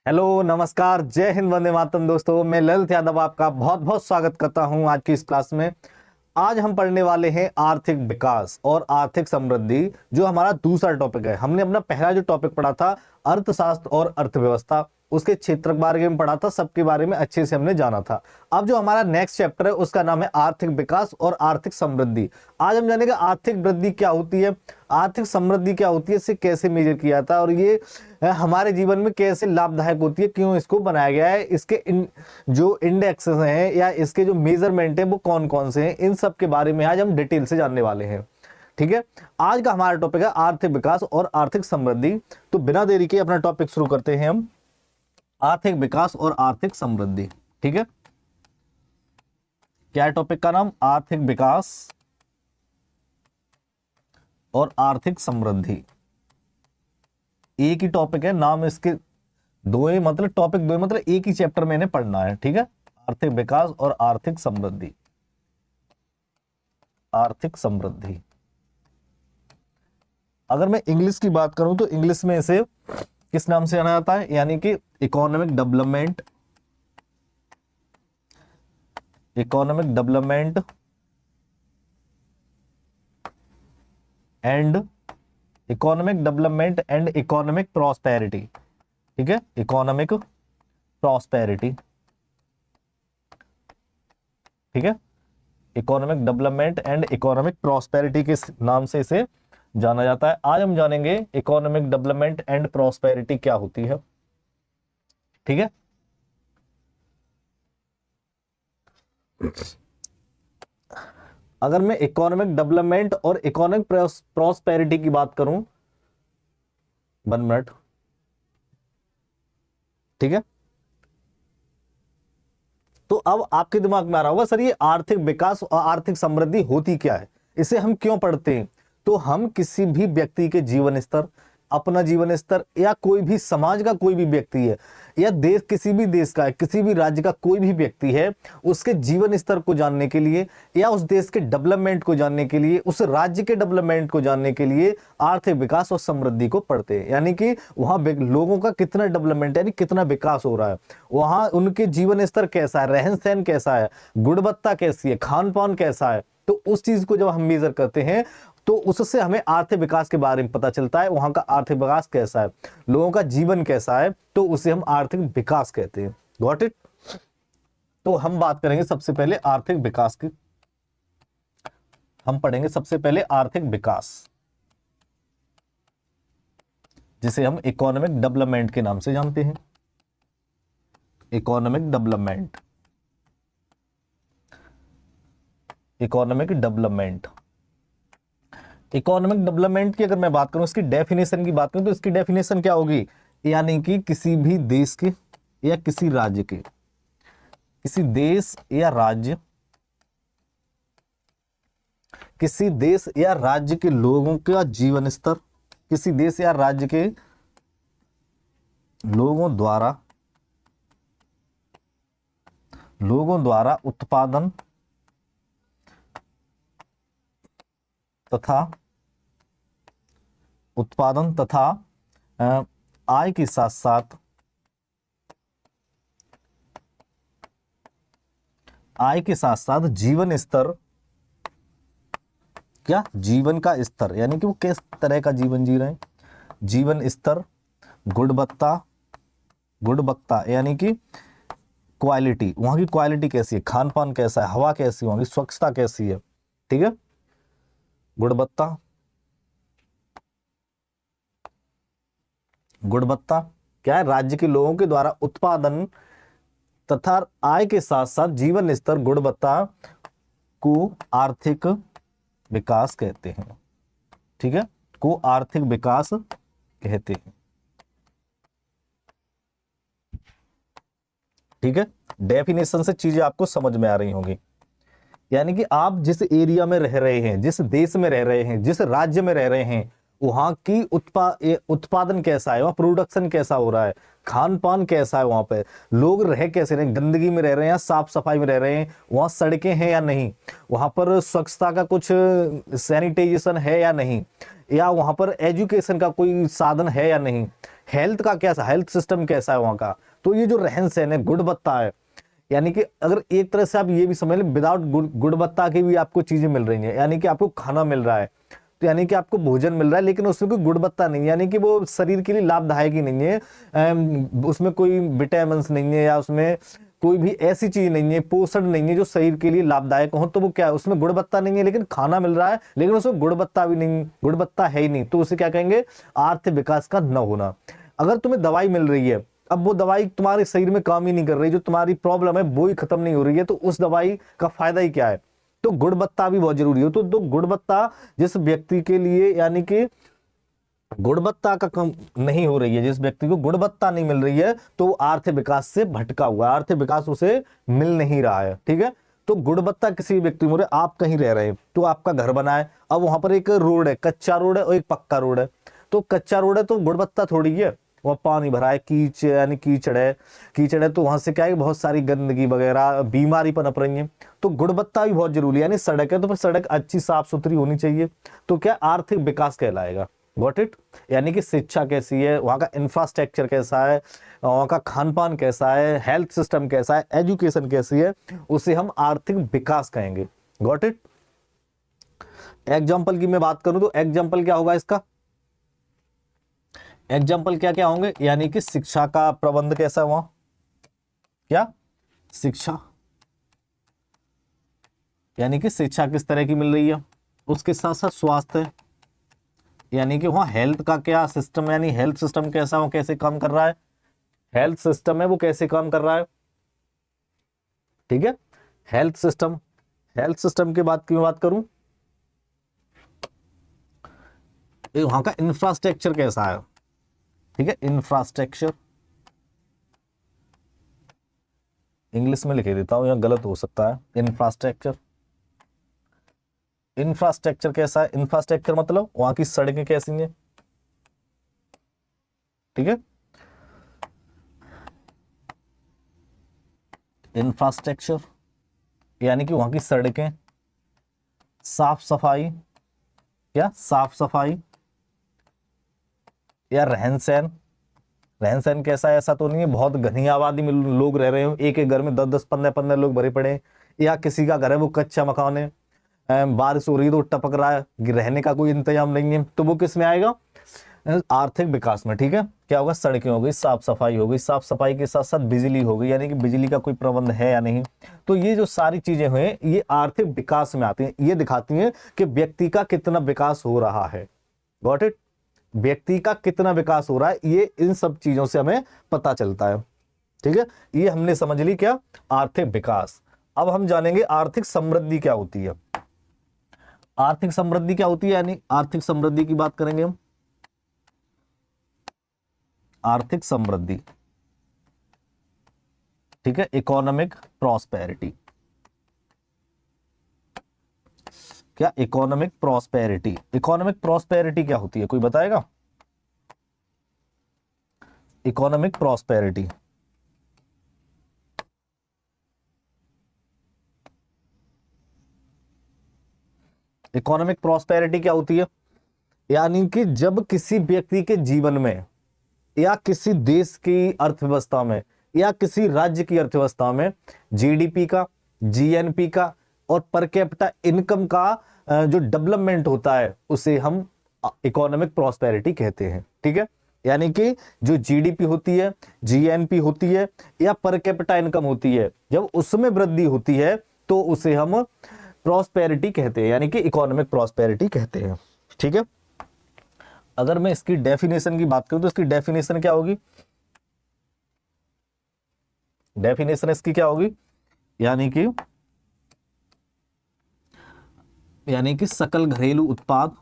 Hello, नमस्कार, जय हिंद, वंदे मातरम। दोस्तों, मैं ललित यादव आपका बहुत बहुत स्वागत करता हूं आज की इस क्लास में। आज हम पढ़ने वाले हैं आर्थिक विकास और आर्थिक समृद्धि, जो हमारा दूसरा टॉपिक है। हमने अपना पहला जो टॉपिक पढ़ा था अर्थशास्त्र और अर्थव्यवस्था, उसके क्षेत्र के बारे में पढ़ा था, सबके बारे में अच्छे से हमने जाना था। अब जो हमारा नेक्स्ट चैप्टर है उसका नाम है आर्थिक विकास और आर्थिक समृद्धि। आज हम जानेंगे आर्थिक वृद्धि क्या होती है, आर्थिक समृद्धि क्या होती है, इसे कैसे मेजर किया जाता है और ये हमारे जीवन में कैसे लाभदायक होती है, क्यों इसको बनाया गया है, इसके जो इंडेक्स हैं या इसके जो मेजरमेंट है वो कौन कौन से हैं, इन सब के बारे में आज हम डिटेल से जानने वाले हैं। ठीक है, आज का हमारा टॉपिक है आर्थिक विकास और आर्थिक समृद्धि। तो बिना देरी के अपना टॉपिक शुरू करते हैं हम, आर्थिक विकास और आर्थिक समृद्धि। ठीक है, क्या है टॉपिक का नाम? आर्थिक विकास और आर्थिक समृद्धि। एक ही टॉपिक है, नाम इसके दो ही, मतलब टॉपिक दो ही, मतलब एक ही चैप्टर में इन्हें पढ़ना है। ठीक है, आर्थिक विकास और आर्थिक समृद्धि। आर्थिक समृद्धि, अगर मैं इंग्लिश की बात करूं तो इंग्लिश में इसे किस नाम से जाना जाता है? यानी कि economic development, economic development and economic development and economic prosperity. ठीक है, इकोनॉमिक प्रॉस्पेरिटी। ठीक है, economic development and economic prosperity के नाम से इसे जाना जाता है। आज हम जानेंगे इकोनॉमिक डेवलपमेंट एंड प्रॉस्पेरिटी क्या होती है। ठीक है, अगर मैं इकोनॉमिक डेवलपमेंट और इकोनॉमिक प्रॉस्पेरिटी की बात करूं, 1 मिनट। ठीक है, तो अब आपके दिमाग में आ रहा होगा, सर ये आर्थिक विकास और आर्थिक समृद्धि होती क्या है, इसे हम क्यों पढ़ते हैं? तो हम किसी भी व्यक्ति के जीवन स्तर, अपना जीवन स्तर, या कोई भी समाज का कोई भी व्यक्ति है, या देश, किसी भी देश का है, किसी भी राज्य का कोई भी व्यक्ति है, उसके जीवन स्तर को जानने के लिए, या उस देश के डेवलपमेंट को जानने के लिए, उस राज्य के डेवलपमेंट को जानने के लिए आर्थिक विकास और समृद्धि को पढ़ते हैं। यानी कि वहां लोगों का कितना डेवलपमेंट, यानी कितना विकास हो रहा है, वहां उनके जीवन स्तर कैसा है, रहन सहन कैसा है, गुणवत्ता कैसी है, खान पान कैसा है। तो उस चीज को जब हम मेजर करते हैं तो उससे हमें आर्थिक विकास के बारे में पता चलता है, वहां का आर्थिक विकास कैसा है, लोगों का जीवन कैसा है, तो उसे हम आर्थिक विकास कहते हैं। Got it? तो हम बात करेंगे सबसे पहले आर्थिक विकास की। हम पढ़ेंगे सबसे पहले आर्थिक विकास, जिसे हम इकोनॉमिक डेवलपमेंट के नाम से जानते हैं। Economic development, economic development. Economic development की अगर मैं बात करूं, इसकी डेफिनेशन की बात करूं, तो इसकी डेफिनेशन क्या होगी? यानी कि किसी भी देश के या किसी राज्य के, किसी देश या राज्य, किसी देश या राज्य के लोगों का जीवन स्तर, किसी देश या राज्य के लोगों द्वारा उत्पादन तथा आय के साथ साथ जीवन स्तर, क्या जीवन का स्तर, यानी कि वो किस तरह का जीवन जी रहे हैं, जीवन स्तर, गुणवत्ता यानी कि क्वालिटी, वहां की क्वालिटी कैसी है, खान पान कैसा है, हवा कैसी है, वहां की स्वच्छता कैसी है। ठीक है, गुणवत्ता क्या है? राज्य के लोगों के द्वारा उत्पादन तथा आय के साथ साथ जीवन स्तर, गुणवत्ता को आर्थिक विकास कहते हैं। ठीक है, को आर्थिक विकास कहते हैं। ठीक है, डेफिनेशन से चीजें आपको समझ में आ रही होंगी। यानी कि आप जिस एरिया में रह रहे हैं, जिस देश में रह रहे हैं, जिस राज्य में रह रहे हैं, वहां की उत्पादन कैसा है, वहां प्रोडक्शन कैसा हो रहा है, खान पान कैसा है, वहां पे लोग रह कैसे रहे, गंदगी में रह रहे हैं या साफ सफाई में रह रहे हैं, वहां सड़कें हैं या नहीं, वहां पर स्वच्छता का कुछ सैनिटाइजेशन है या नहीं, या वहां पर एजुकेशन का कोई साधन है या नहीं, हेल्थ का कैसा, हेल्थ सिस्टम कैसा है वहाँ का। तो ये जो रहन सहन है, गुणवत्ता है, यानी कि अगर एक तरह से आप ये भी समझ लें विदाउट गुणवत्ता की भी आपको चीजें मिल रही हैं, यानी कि आपको खाना मिल रहा है, तो यानी कि आपको भोजन मिल रहा है लेकिन उसमें कोई गुणवत्ता नहीं है, यानी कि वो शरीर के लिए लाभदायक ही नहीं है, उसमें कोई विटामिन नहीं है या उसमें कोई भी ऐसी चीज नहीं है, पोषण नहीं है जो शरीर के लिए लाभदायक हो, तो वो क्या है, उसमें गुणवत्ता नहीं है, लेकिन खाना मिल रहा है लेकिन उसमें गुणवत्ता भी नहीं, गुणवत्ता है ही नहीं, तो उसे क्या कहेंगे, आर्थिक विकास का न होना। अगर तुम्हें दवाई मिल रही है, अब वो दवाई तुम्हारे शरीर में काम ही नहीं कर रही, जो तुम्हारी प्रॉब्लम है वो ही खत्म नहीं हो रही है, तो उस दवाई का फायदा ही क्या है। तो गुणवत्ता भी बहुत जरूरी है। तो गुणवत्ता जिस व्यक्ति के लिए, यानी कि गुणवत्ता का कम नहीं हो रही है, जिस व्यक्ति को गुणवत्ता नहीं मिल रही है, तो वो आर्थिक विकास से भटका हुआ है, आर्थिक विकास उसे मिल नहीं रहा है। ठीक है, तो गुणवत्ता किसी व्यक्ति में, आप कहीं रह रहे हैं तो आपका घर बना है, अब वहां पर एक रोड है, कच्चा रोड है और एक पक्का रोड है, तो कच्चा रोड है तो गुणवत्ता थोड़ी है, वह पानी भरा है, कीच यानी कीचड़ है, कीचड़ है, तो वहां से क्या है, बहुत सारी गंदगी वगैरह बीमारी पनप रही है, तो गुणवत्ता भी बहुत जरूरी है। यानी सड़क है तो फिर सड़क अच्छी साफ सुथरी होनी चाहिए, तो क्या आर्थिक विकास कहलाएगा। Got it. यानी कि शिक्षा कैसी है, वहां का इंफ्रास्ट्रक्चर कैसा है, वहां का खान पान कैसा है, हेल्थ सिस्टम कैसा है, एजुकेशन कैसी है, उसे हम आर्थिक विकास कहेंगे। Got it. एग्जाम्पल की मैं बात करूं तो एग्जाम्पल क्या होगा इसका, एग्जाम्पल क्या क्या होंगे, यानी कि शिक्षा का प्रबंध कैसा है वहां, क्या शिक्षा, यानी कि शिक्षा किस तरह की मिल रही है, उसके साथ साथ स्वास्थ्य, यानी कि वहां हेल्थ का क्या सिस्टम, यानी हेल्थ सिस्टम कैसा, वो कैसे काम कर रहा है, हेल्थ सिस्टम है वो कैसे काम कर रहा है। ठीक है, हेल्थ सिस्टम, हेल्थ सिस्टम की बात की मैं बात करूं, वहां का इंफ्रास्ट्रक्चर कैसा है। ठीक है, इंफ्रास्ट्रक्चर इंग्लिश में लिख देता हूं, या गलत हो सकता है, इंफ्रास्ट्रक्चर, इंफ्रास्ट्रक्चर कैसा है, इंफ्रास्ट्रक्चर मतलब वहां की सड़कें कैसी हैं। ठीक है, इंफ्रास्ट्रक्चर यानी कि वहां की सड़कें, साफ सफाई, या साफ सफाई, या रहन सहन, रहन सहन कैसा है, ऐसा तो नहीं है बहुत घनी आबादी में लोग रह रहे हो, एक एक घर में 10 10 15 15 लोग भरे पड़े हैं, या किसी का घर है वो कच्चा मकान है, बारिश हो रही है तो टपक रहा है, रहने का कोई इंतजाम नहीं है, तो वो किस में आएगा, आर्थिक विकास में। ठीक है, क्या होगा, सड़कें हो गई, साफ सफाई हो गई, साफ सफाई के साथ साथ बिजली हो गई, यानी कि बिजली का कोई प्रबंध है या नहीं, तो ये जो सारी चीजें हुए ये आर्थिक विकास में आती हैं, ये दिखाती हैं कि व्यक्ति का कितना विकास हो रहा है। Got it. व्यक्ति का कितना विकास हो रहा है, ये इन सब चीजों से हमें पता चलता है। ठीक है, ये हमने समझ ली क्या, आर्थिक विकास। अब हम जानेंगे आर्थिक समृद्धि क्या होती है। आर्थिक समृद्धि क्या होती है, यानी आर्थिक समृद्धि की बात करेंगे हम। आर्थिक समृद्धि, ठीक है, इकोनॉमिक प्रॉस्पेरिटी, क्या इकोनॉमिक प्रॉस्पेरिटी, इकोनॉमिक प्रॉस्पेरिटी क्या होती है, कोई बताएगा। इकोनॉमिक प्रॉस्पेरिटी, इकोनॉमिक प्रॉस्पेरिटी क्या होती है, यानी कि जब किसी व्यक्ति के जीवन में या किसी देश की अर्थव्यवस्था में या किसी राज्य की अर्थव्यवस्था में जीडीपी का, जीएनपी का और पर कैपिटा इनकम का जो डेवलपमेंट होता है उसे हम इकोनॉमिक प्रॉस्पेरिटी कहते हैं। ठीक है, यानी कि जो जीडीपी होती है, जीएनपी होती है या पर कैपिटा इनकम होती है, जब उसमें वृद्धि होती है तो उसे हम प्रॉस्पेरिटी कहते हैं, यानी कि इकोनॉमिक प्रॉस्पेरिटी कहते हैं। ठीक है, अगर मैं इसकी डेफिनेशन की बात करूं तो इसकी डेफिनेशन क्या होगी, डेफिनेशन इसकी क्या होगी, यानी कि सकल घरेलू उत्पाद,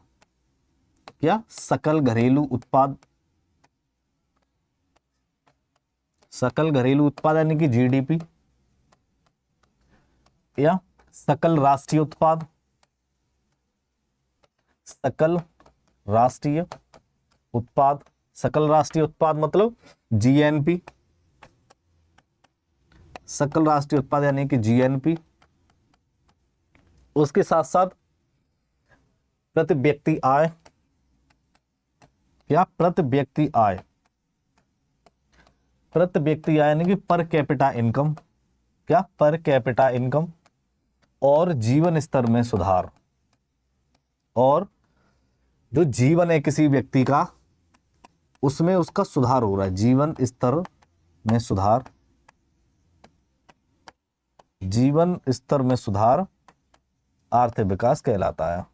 क्या सकल घरेलू उत्पाद, सकल घरेलू उत्पाद यानी कि जीडीपी, या सकल राष्ट्रीय उत्पाद, सकल राष्ट्रीय उत्पाद, सकल राष्ट्रीय उत्पाद मतलब जीएनपी, सकल राष्ट्रीय उत्पाद यानी कि जीएनपी, उसके साथ साथ प्रति व्यक्ति आय, क्या प्रति व्यक्ति आय, प्रति व्यक्ति यानी कि पर कैपिटा इनकम, क्या पर कैपिटा इनकम, और जीवन स्तर में सुधार, और जो जीवन है किसी व्यक्ति का उसमें उसका सुधार हो रहा है, जीवन स्तर में सुधार, जीवन स्तर में सुधार आर्थिक विकास कहलाता है।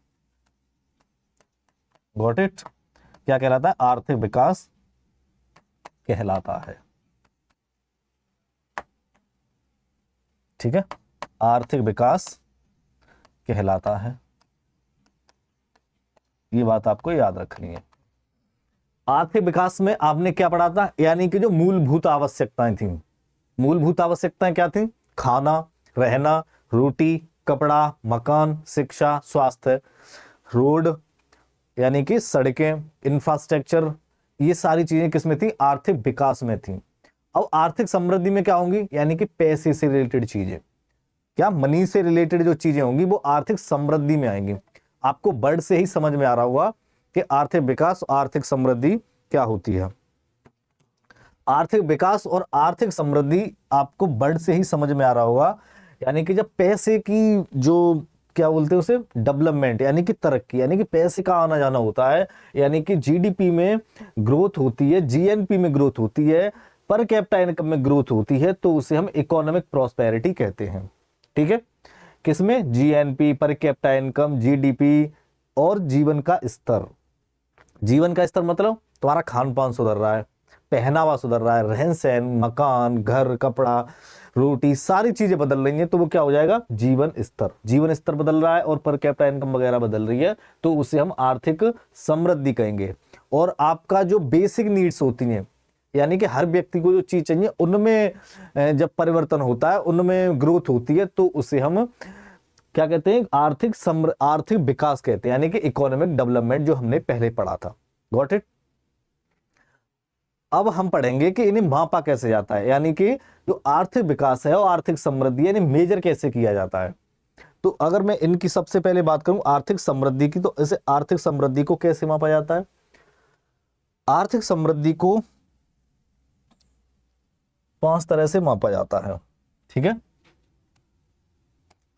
Got it? क्या कहलाता है? आर्थिक विकास कहलाता है। ठीक है, आर्थिक विकास कहलाता है, ये बात आपको याद रखनी है। आर्थिक विकास में आपने क्या पढ़ा था? यानी कि जो मूलभूत आवश्यकताएं थी, मूलभूत आवश्यकताएं क्या थी? खाना, रहना, रोटी, कपड़ा, मकान, शिक्षा, स्वास्थ्य, रोड यानी कि सड़कें, इंफ्रास्ट्रक्चर, ये सारी चीजें किसमें थी? आर्थिक विकास में थी। अब आर्थिक समृद्धि में क्या होंगी? यानी कि पैसे से रिलेटेड चीजें, क्या मनी से रिलेटेड जो चीजें होंगी वो आर्थिक समृद्धि में आएंगी। आपको वर्ड से ही समझ में आ रहा होगा कि आर्थिक विकास, आर्थिक समृद्धि क्या होती है। आर्थिक विकास और आर्थिक समृद्धि आपको वर्ड से ही समझ में आ रहा होगा। यानी कि जब पैसे की जो क्या बोलते हैं उसे, डेवलपमेंट यानी कि तरक्की, यानी कि पैसे का आना जाना होता है, यानी कि जीडीपी में ग्रोथ होती है, जीएनपी में ग्रोथ होती है, पर कैपिटा इनकम में ग्रोथ होती है, तो उसे हम इकोनॉमिक प्रॉस्पेरिटी कहते हैं। ठीक है, किसमें? जीएनपी, पर कैपिटा इनकम, जीडीपी और जीवन का स्तर। जीवन का स्तर मतलब तुम्हारा खान पान सुधर रहा है, पहनावा सुधर रहा है, रहन सहन, मकान, घर, कपड़ा, रोटी, सारी चीजें बदल रही हैं, तो वो क्या हो जाएगा? जीवन स्तर। जीवन स्तर बदल रहा है और पर कैपिटा इनकम वगैरह बदल रही है, तो उसे हम आर्थिक समृद्धि कहेंगे। और आपका जो बेसिक नीड्स होती हैं, यानी कि हर व्यक्ति को जो चीज चाहिए उनमें जब परिवर्तन होता है, उनमें ग्रोथ होती है, तो उसे हम क्या कहते हैं? आर्थिक विकास कहते हैं, यानी कि इकोनॉमिक डेवलपमेंट, जो हमने पहले पढ़ा था। Got it? अब हम पढ़ेंगे कि इन्हें मापा कैसे जाता है, यानी कि जो आर्थिक विकास है और आर्थिक समृद्धि यानी मेजर कैसे किया जाता है। तो अगर मैं इनकी सबसे पहले बात करूं आर्थिक समृद्धि की, तो इसे आर्थिक समृद्धि को कैसे मापा जाता है? आर्थिक समृद्धि को 5 तरह से मापा जाता है। ठीक है,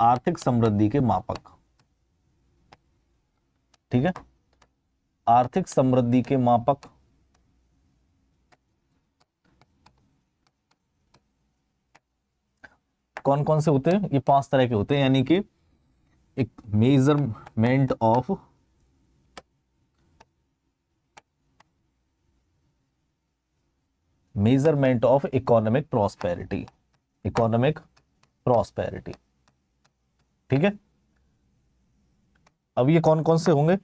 आर्थिक समृद्धि के मापक। ठीक है, आर्थिक समृद्धि के मापक कौन कौन से होते हैं? ये 5 तरह के होते हैं, यानी कि एक measurement of economic prosperity, economic prosperity. ठीक है, अब ये कौन कौन से होंगे?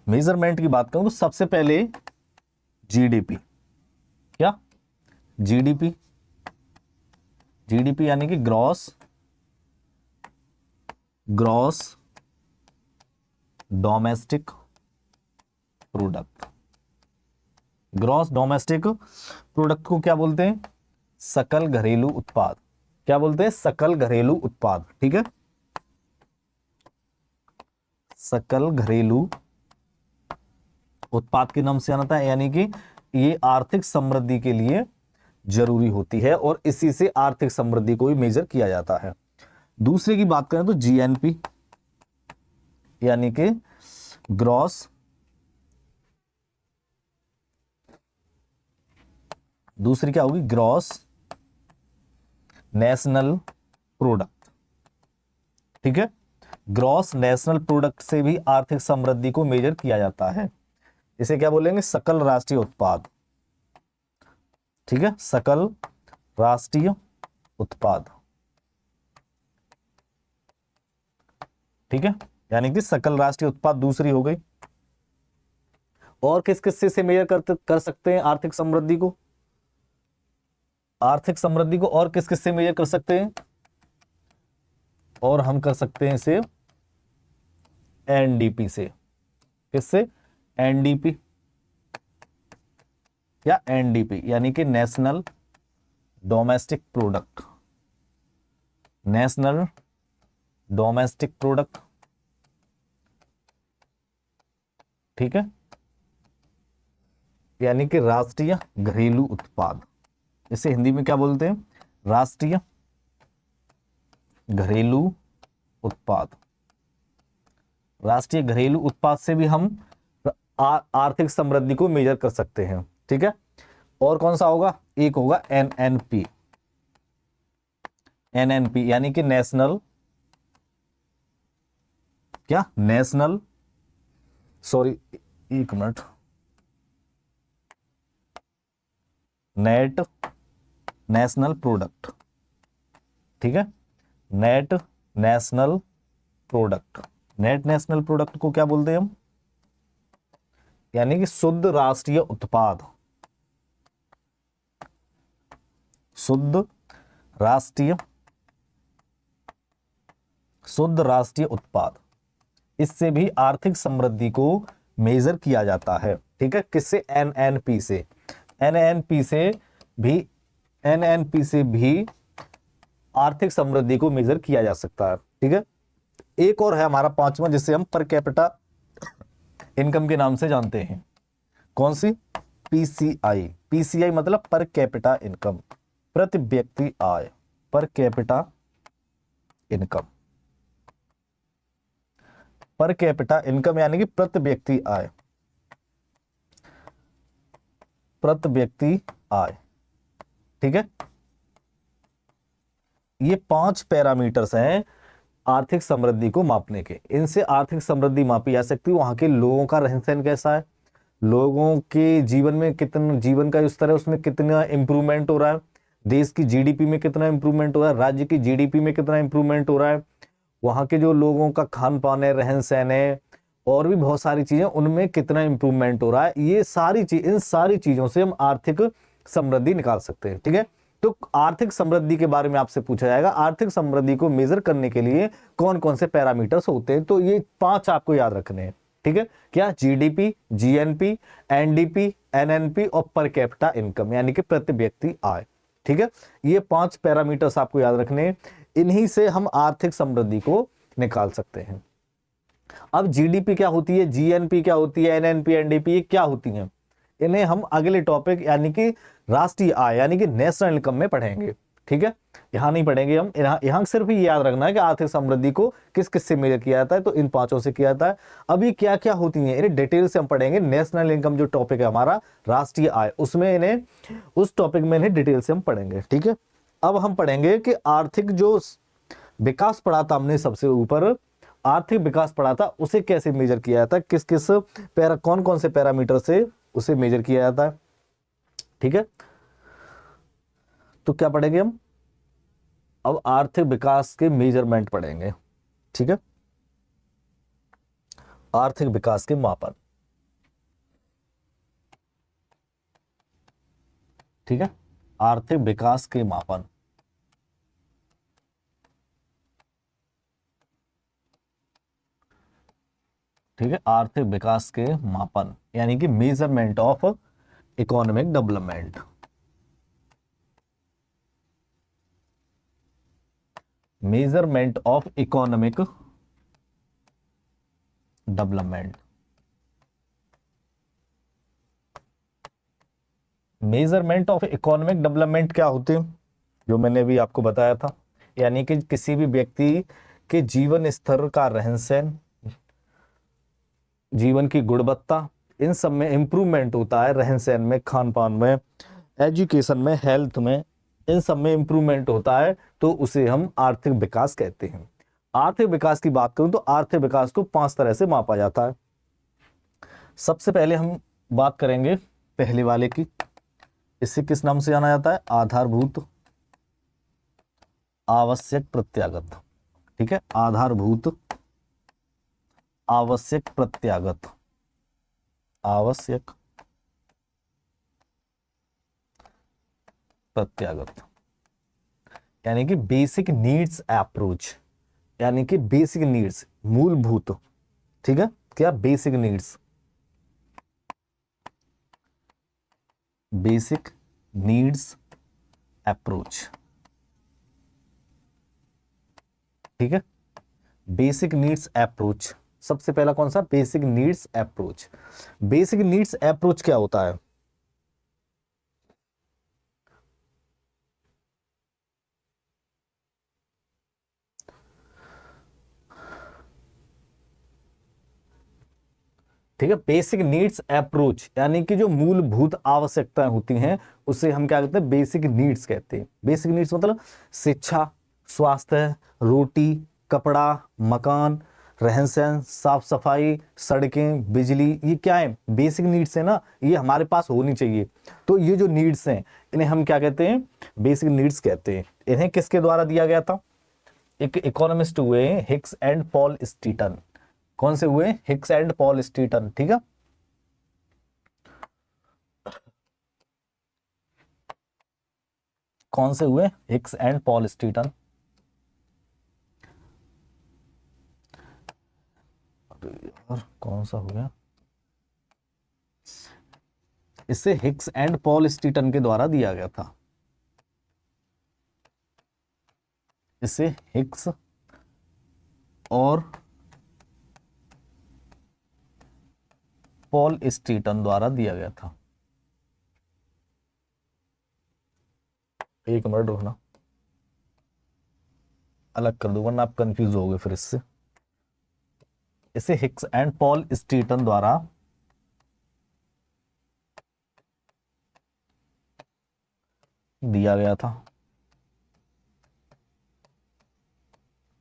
मेजरमेंट की बात करूं तो सबसे पहले जीडीपी। क्या? जीडीपी, जीडीपी यानी कि gross domestic product. Gross domestic product को क्या बोलते हैं? सकल घरेलू उत्पाद। क्या बोलते हैं? सकल घरेलू उत्पाद। ठीक है, सकल घरेलू उत्पाद के नाम से जाना है, यानी कि ये आर्थिक समृद्धि के लिए जरूरी होती है और इसी से आर्थिक समृद्धि को भी मेजर किया जाता है। दूसरे की बात करें तो जीएनपी, यानी कि ग्रॉस, दूसरी क्या होगी? Gross national product. ठीक है, ग्रॉस नेशनल प्रोडक्ट से भी आर्थिक समृद्धि को मेजर किया जाता है। इसे क्या बोलेंगे? सकल राष्ट्रीय उत्पाद। ठीक है, सकल राष्ट्रीय उत्पाद। ठीक है, यानी कि सकल राष्ट्रीय उत्पाद दूसरी हो गई। और किस किस से मेजर कर सकते हैं आर्थिक समृद्धि को? आर्थिक समृद्धि को और किस किस से मेजर कर सकते हैं? और हम कर सकते हैं इसे एनडीपी से। किससे? एनडीपी या एनडीपी, यानी कि national domestic product. National domestic product. ठीक है, यानी कि राष्ट्रीय घरेलू उत्पाद, इसे हिंदी में क्या बोलते हैं, राष्ट्रीय घरेलू उत्पाद। राष्ट्रीय घरेलू उत्पाद से भी हम आर्थिक समृद्धि को मेजर कर सकते हैं। ठीक है, और कौन सा होगा, एक होगा एनएनपी। एनएनपी यानी कि नेशनल, क्या, नेशनल, सॉरी एक मिनट, नेट नेशनल प्रोडक्ट। ठीक है, net national product. Net national product को क्या बोलते हैं हम, यानी कि शुद्ध राष्ट्रीय उत्पाद। शुद्ध राष्ट्रीय उत्पाद, इससे भी आर्थिक समृद्धि को मेजर किया जाता है। ठीक है, किससे, एनएनपी से। एनएनपी से भी आर्थिक समृद्धि को मेजर किया जा सकता है। ठीक है, एक और है हमारा पांचवा, जिसे हम पर कैपिटा इनकम के नाम से जानते हैं। कौन सी, पीसीआई। पीसीआई मतलब पर कैपिटा इनकम, प्रति व्यक्ति आय, per capita income. Per capita income यानी कि प्रति व्यक्ति आय, प्रति व्यक्ति आय। ठीक है, ये 5 पैरामीटर्स हैं आर्थिक समृद्धि को मापने के। इनसे आर्थिक समृद्धि मापी जा सकती है। वहां के लोगों का रहन सहन कैसा है, लोगों के जीवन में कितना, जीवन का स्तर है उसमें कितना इंप्रूवमेंट हो रहा है, देश की जीडीपी में कितना इंप्रूवमेंट हो रहा है, राज्य की जीडीपी में कितना इंप्रूवमेंट हो रहा है, वहां के जो लोगों का खान पान है, रहन सहन है, और भी बहुत सारी चीजें, उनमें कितना इंप्रूवमेंट हो रहा है। ये सारी चीज, इन सारी चीजों से हम आर्थिक समृद्धि निकाल सकते हैं। ठीक है, तो आर्थिक समृद्धि के बारे में आपसे पूछा जाएगा, आर्थिक समृद्धि को मेजर करने के लिए कौन कौन से पैरामीटर्स होते हैं, तो ये 5 आपको याद रखने हैं। ठीक है, क्या, जीडीपी, जीएनपी, एनडीपी, एनएनपी और पर कैपिटा इनकम यानी कि प्रति व्यक्ति आय। ठीक है, ये 5 पैरामीटर्स आपको याद रखने हैं, इन्हीं से हम आर्थिक समृद्धि को निकाल सकते हैं। अब जीडीपी क्या होती है, जीएनपी क्या होती है, एनएनपी, एनडीपी क्या होती हैं, इन्हें हम अगले टॉपिक यानी कि राष्ट्रीय आय यानी कि नेशनल इनकम में पढ़ेंगे। ठीक है, यहां नहीं पढ़ेंगे हम, यहां सिर्फ ये याद रखना है कि आर्थिक समृद्धि को किस किस से मेजर किया जाता है, तो इन 5 से किया जाता है। अभी क्या क्या होती हैं इन्हें डिटेल से हम पढ़ेंगे। नेशनल इनकम जो टॉपिक है हमारा, राष्ट्रीय आय, उसमें इन्हें, उस टॉपिक में इन्हें डिटेल से हम पढ़ेंगे। ठीक है, अब हम पढ़ेंगे कि आर्थिक जो विकास पढ़ा था हमने, सबसे ऊपर आर्थिक विकास पढ़ा था, उसे कैसे मेजर किया जाता है, किस किस कौन कौन से पैरामीटर से उसे मेजर किया जाता है। ठीक है, तो क्या पढ़ेंगे हम, अब आर्थिक विकास के मेजरमेंट पढ़ेंगे। ठीक है, आर्थिक विकास के मापन। ठीक है, आर्थिक विकास के मापन। ठीक है, आर्थिक विकास के मापन यानी कि measurement of economic development. Measurement of economic development. Measurement of economic development क्या होते हैं, जो मैंने अभी आपको बताया था, यानी कि किसी भी व्यक्ति के जीवन स्तर का, रहन सहन, जीवन की गुणवत्ता, इन सब में इंप्रूवमेंट होता है। रहन सहन में, खान पान में, एजुकेशन में, हेल्थ में, इन सब में इंप्रूवमेंट होता है, तो उसे हम आर्थिक विकास कहते हैं। आर्थिक विकास की बात करूं तो आर्थिक विकास को 5 तरह से मापा जाता है। सबसे पहले हम बात करेंगे पहले वाले की, इसे किस नाम से जाना जाता है, आधारभूत आवश्यक प्रत्यागत। ठीक है, आधारभूत आवश्यक प्रत्यागत, आवश्यक प्रत्यागत यानी कि बेसिक नीड्स अप्रोच, यानी कि बेसिक नीड्स, मूलभूत। ठीक है, क्या, basic needs, basic needs approach. ठीक है, बेसिक नीड्स अप्रोच, सबसे पहला कौन सा, basic needs approach. Basic needs approach क्या होता है, ठीक है। बेसिक नीड्स अप्रोच यानी कि जो मूलभूत आवश्यकताएं होती हैं उसे हम क्या कहते हैं, बेसिक नीड्स कहते हैं। बेसिक नीड्स मतलब शिक्षा, स्वास्थ्य, रोटी, कपड़ा, मकान, रहन सहन, साफ सफाई, सड़कें, बिजली, ये क्या है, बेसिक नीड्स है ना, ये हमारे पास होनी चाहिए। तो ये जो नीड्स हैं इन्हें हम क्या कहते हैं, बेसिक नीड्स कहते हैं। इन्हें किसके द्वारा दिया गया था, एक इकोनॉमिस्ट हुए हिक्स एंड पॉल स्टीटन। कौन से हुए, हिक्स एंड पॉल स्टीटन, ठीक है। कौन से हुए, हिक्स एंड पॉल स्टीटन। और कौन सा हो गया, इसे हिक्स एंड पॉल स्टीटन के द्वारा दिया गया था। इसे हिक्स और पॉल स्टीटन द्वारा दिया गया था। एक मिनट रुकना, अलग कर दूं वरना आप कंफ्यूज हो गए फिर इससे। इसे हिक्स एंड पॉल स्टीटन द्वारा दिया गया था,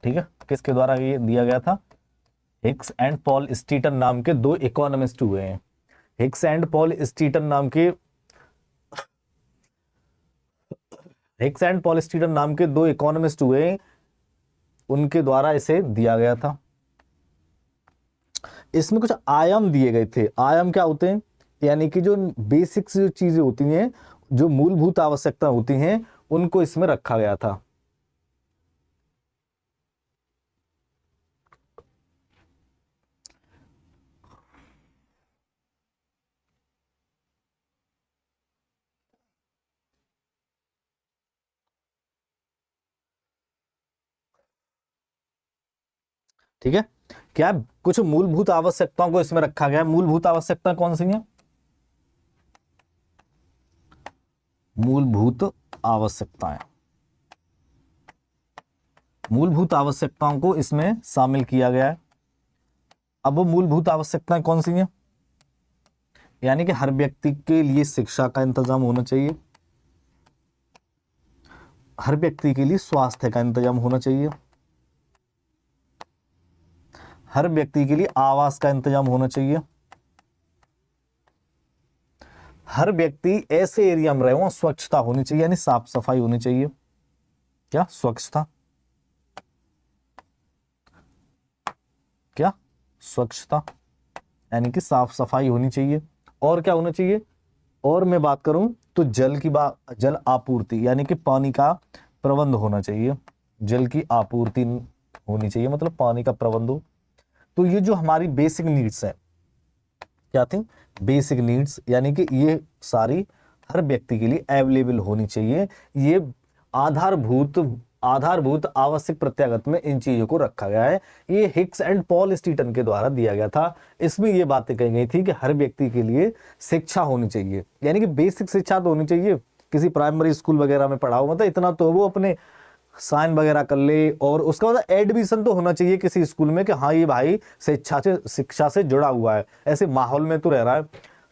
ठीक है। किसके द्वारा ये दिया गया था, हिक्स एंड पॉल स्टीटन नाम के दो इकोनॉमिस्ट हुए हैं। हिक्स एंड पॉल स्टीटन नाम के, हिक्स एंड पॉल स्टीटन नाम के दो इकोनॉमिस्ट हुए, उनके द्वारा इसे दिया गया था। इसमें कुछ आयाम दिए गए थे। आयाम क्या होते हैं, यानी कि जो बेसिक जो चीजें होती हैं, जो मूलभूत आवश्यकता होती हैं, उनको इसमें रखा गया था। ठीक है, क्या कुछ मूलभूत आवश्यकताओं को इसमें रखा गया है। मूलभूत आवश्यकता कौन सी है, मूलभूत आवश्यकताएं, मूलभूत आवश्यकताओं को इसमें शामिल किया गया है। अब वो मूलभूत आवश्यकताएं कौन सी हैं, यानी कि हर व्यक्ति के लिए शिक्षा का इंतजाम होना चाहिए, हर व्यक्ति के लिए स्वास्थ्य का इंतजाम होना चाहिए, हर व्यक्ति के लिए आवास का इंतजाम होना चाहिए, हर व्यक्ति ऐसे एरिया में रहे वहां स्वच्छता होनी चाहिए, यानी साफ सफाई होनी चाहिए। क्या, स्वच्छता, क्या, स्वच्छता यानी कि साफ सफाई होनी चाहिए। और क्या होना चाहिए, और मैं बात करूं तो जल की बात, जल आपूर्ति यानी कि पानी का प्रबंध होना चाहिए, जल की आपूर्ति होनी चाहिए, मतलब पानी का प्रबंध हो। तो ये जो हमारी बेसिक नीड्स है, क्या थी, बेसिक नीड्स, यानी कि ये सारी हर व्यक्ति के लिए अवेलेबल होनी चाहिए। ये आधारभूत आधारभूत आवश्यक प्रत्यागत में इन चीजों को रखा गया है। ये हिक्स एंड पॉल स्टीटन के द्वारा दिया गया था। इसमें ये बातें कही गई थी कि हर व्यक्ति के लिए शिक्षा होनी चाहिए, यानी कि बेसिक शिक्षा तो होनी चाहिए। किसी प्राइमरी स्कूल वगैरह में पढ़ाओ, मतलब इतना तो वो अपने साइन वगैरह कर ले, और उसका मतलब एडमिशन तो होना चाहिए किसी स्कूल में कि हाँ ये भाई शिक्षा से जुड़ा हुआ है, ऐसे माहौल में तो रह रहा है।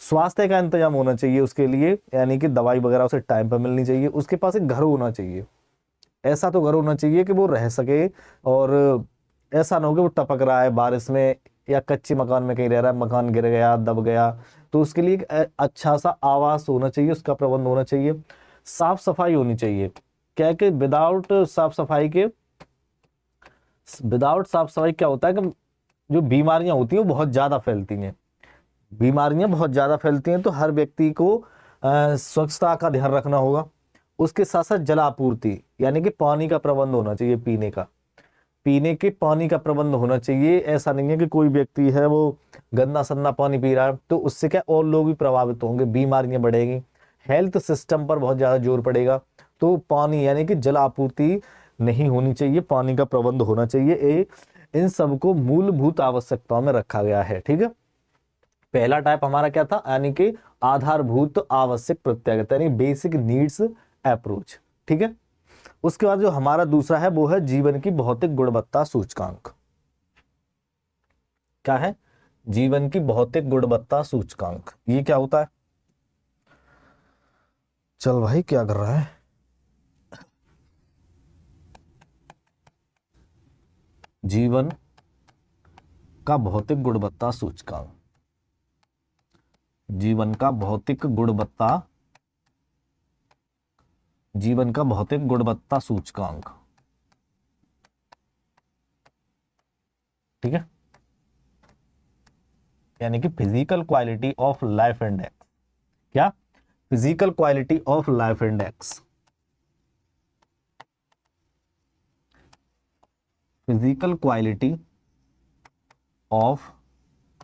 स्वास्थ्य का इंतजाम होना चाहिए उसके लिए, यानी कि दवाई वगैरह उसे टाइम पर मिलनी चाहिए। उसके पास एक घर होना चाहिए, ऐसा तो घर होना चाहिए कि वो रह सके, और ऐसा ना हो कि वो टपक रहा है बारिश में, या कच्चे मकान में कहीं रह रहा है, मकान गिर गया, दब गया। तो उसके लिए एक अच्छा सा आवास होना चाहिए, उसका प्रबंध होना चाहिए। साफ सफाई होनी चाहिए, क्या है कि विदाउट साफ सफाई क्या होता है कि जो बीमारियां होती हैं वो बहुत ज्यादा फैलती हैं। बीमारियां बहुत ज्यादा फैलती हैं, तो हर व्यक्ति को स्वच्छता का ध्यान रखना होगा। उसके साथ साथ जल आपूर्ति, यानी कि पानी का प्रबंध होना चाहिए, पीने के पानी का प्रबंध होना चाहिए। ऐसा नहीं है कि कोई व्यक्ति है वो गंदा सन्ना पानी पी रहा है, तो उससे क्या और लोग भी प्रभावित होंगे, बीमारियां बढ़ेगी, हेल्थ सिस्टम पर बहुत ज्यादा जोर पड़ेगा। तो पानी यानी कि जल आपूर्ति नहीं होनी चाहिए, पानी का प्रबंध होना चाहिए। इन सबको मूलभूत आवश्यकताओं में रखा गया है, ठीक है। पहला टाइप हमारा क्या था, यानी कि आधारभूत आवश्यक प्रत्यागत, यानी बेसिक नीड्स अप्रोच, ठीक है। उसके बाद जो हमारा दूसरा है वो है जीवन की भौतिक गुणवत्ता सूचकांक। क्या है, जीवन की भौतिक गुणवत्ता सूचकांक, ये क्या होता है? चल भाई क्या कर रहा है? जीवन का भौतिक गुणवत्ता सूचकांक, जीवन का भौतिक गुणवत्ता, जीवन का भौतिक गुणवत्ता सूचकांक, ठीक है, यानी कि physical quality of life index. क्या? Physical quality of life index, physical quality of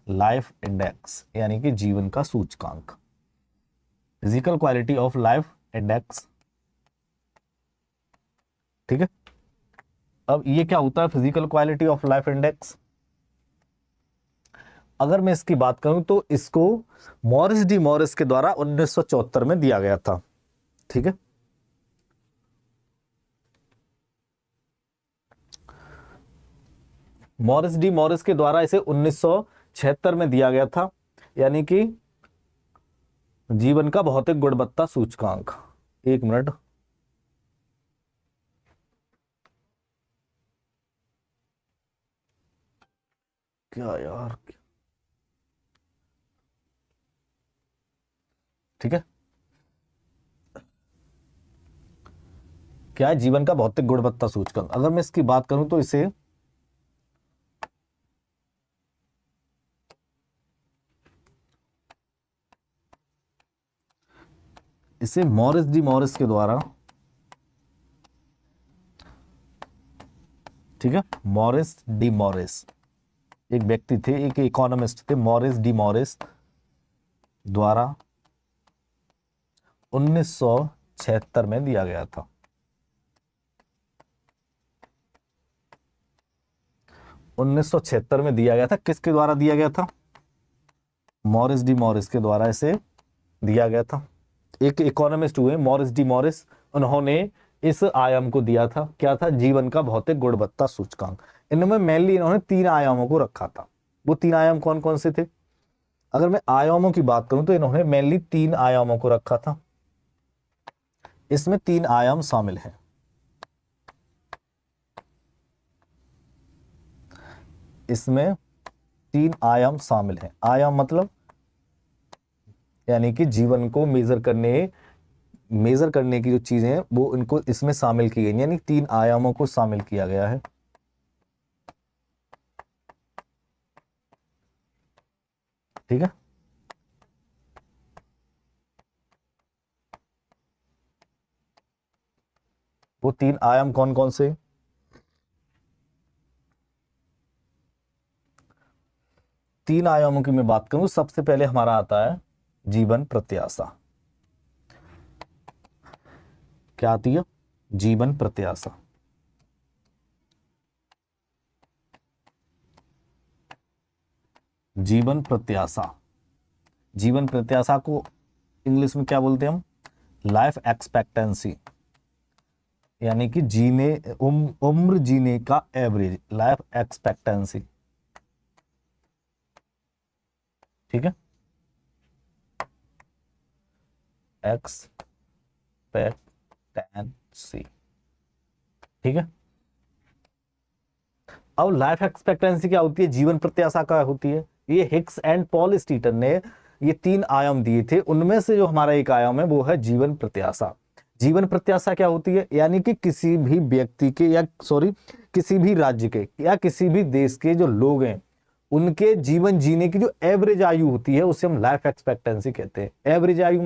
life index यानी कि जीवन का सूचकांक, physical quality of life index, ठीक है। अब ये क्या होता है physical quality of life index? अगर मैं इसकी बात करूं तो इसको मॉरिस डी मॉरिस के द्वारा 1974 में दिया गया था, ठीक है। मॉरिस डी मॉरिस के द्वारा इसे 1976 में दिया गया था, यानी कि जीवन का भौतिक गुणवत्ता सूचकांक। एक मिनट, क्या यार, ठीक है। क्या है जीवन का भौतिक गुणवत्ता सूचकांक? अगर मैं इसकी बात करूं तो इसे मॉरिस डी मॉरिस के द्वारा, ठीक है, मॉरिस डी मॉरिस एक व्यक्ति थे, एक इकोनॉमिस्ट थे, मॉरिस डी मॉरिस द्वारा 1976 में दिया गया था। 1976 में दिया गया था। किसके द्वारा दिया गया था? मॉरिस डी मॉरिस के द्वारा इसे दिया गया था। एक इकोनॉमिस्ट हुए मॉरिस डी मॉरिस, उन्होंने इस आयाम को दिया था। क्या था? जीवन का भौतिक गुणवत्ता सूचकांक। इनमें मेनली इन्होंने 3 आयामों को रखा था। वो 3 आयाम कौन कौन से थे? अगर मैं आयामों की बात करूं तो इन्होंने मेनली 3 आयामों को रखा था। इसमें 3 आयाम शामिल हैं। इसमें 3 आयाम शामिल हैं। आयाम मतलब यानी कि जीवन को मेजर करने की जो चीजें हैं वो इनको इसमें शामिल की गई, यानी 3 आयामों को शामिल किया गया है। ठीक है। वो 3 आयाम कौन कौन से? तीन आयामों की मैं बात करूं, सबसे पहले हमारा आता है जीवन प्रत्याशा। क्या आती है? जीवन प्रत्याशा। जीवन प्रत्याशा, जीवन प्रत्याशा को इंग्लिश में क्या बोलते हैं हम? लाइफ एक्सपेक्टेंसी, यानी कि उम्र जीने का एवरेज, लाइफ एक्सपेक्टेंसी। ठीक है, एक्सपेक्टेंसी। ठीक है। अब लाइफ एक्सपेक्टेंसी क्या होती है, जीवन प्रत्याशा क्या होती है? ये हिक्स एंड पॉल स्टीटन ने ये 3 आयाम दिए थे, उनमें से जो हमारा एक आयाम है वो है जीवन प्रत्याशा। जीवन प्रत्याशा क्या होती है? यानी कि किसी भी व्यक्ति के किसी भी राज्य के या किसी भी देश के जो लोग हैं उनके जीवन जीने की जो एवरेज आयु होती है उसे हम लाइफ एक्सपेक्टेंसी कहते हैं। एवरेज आयु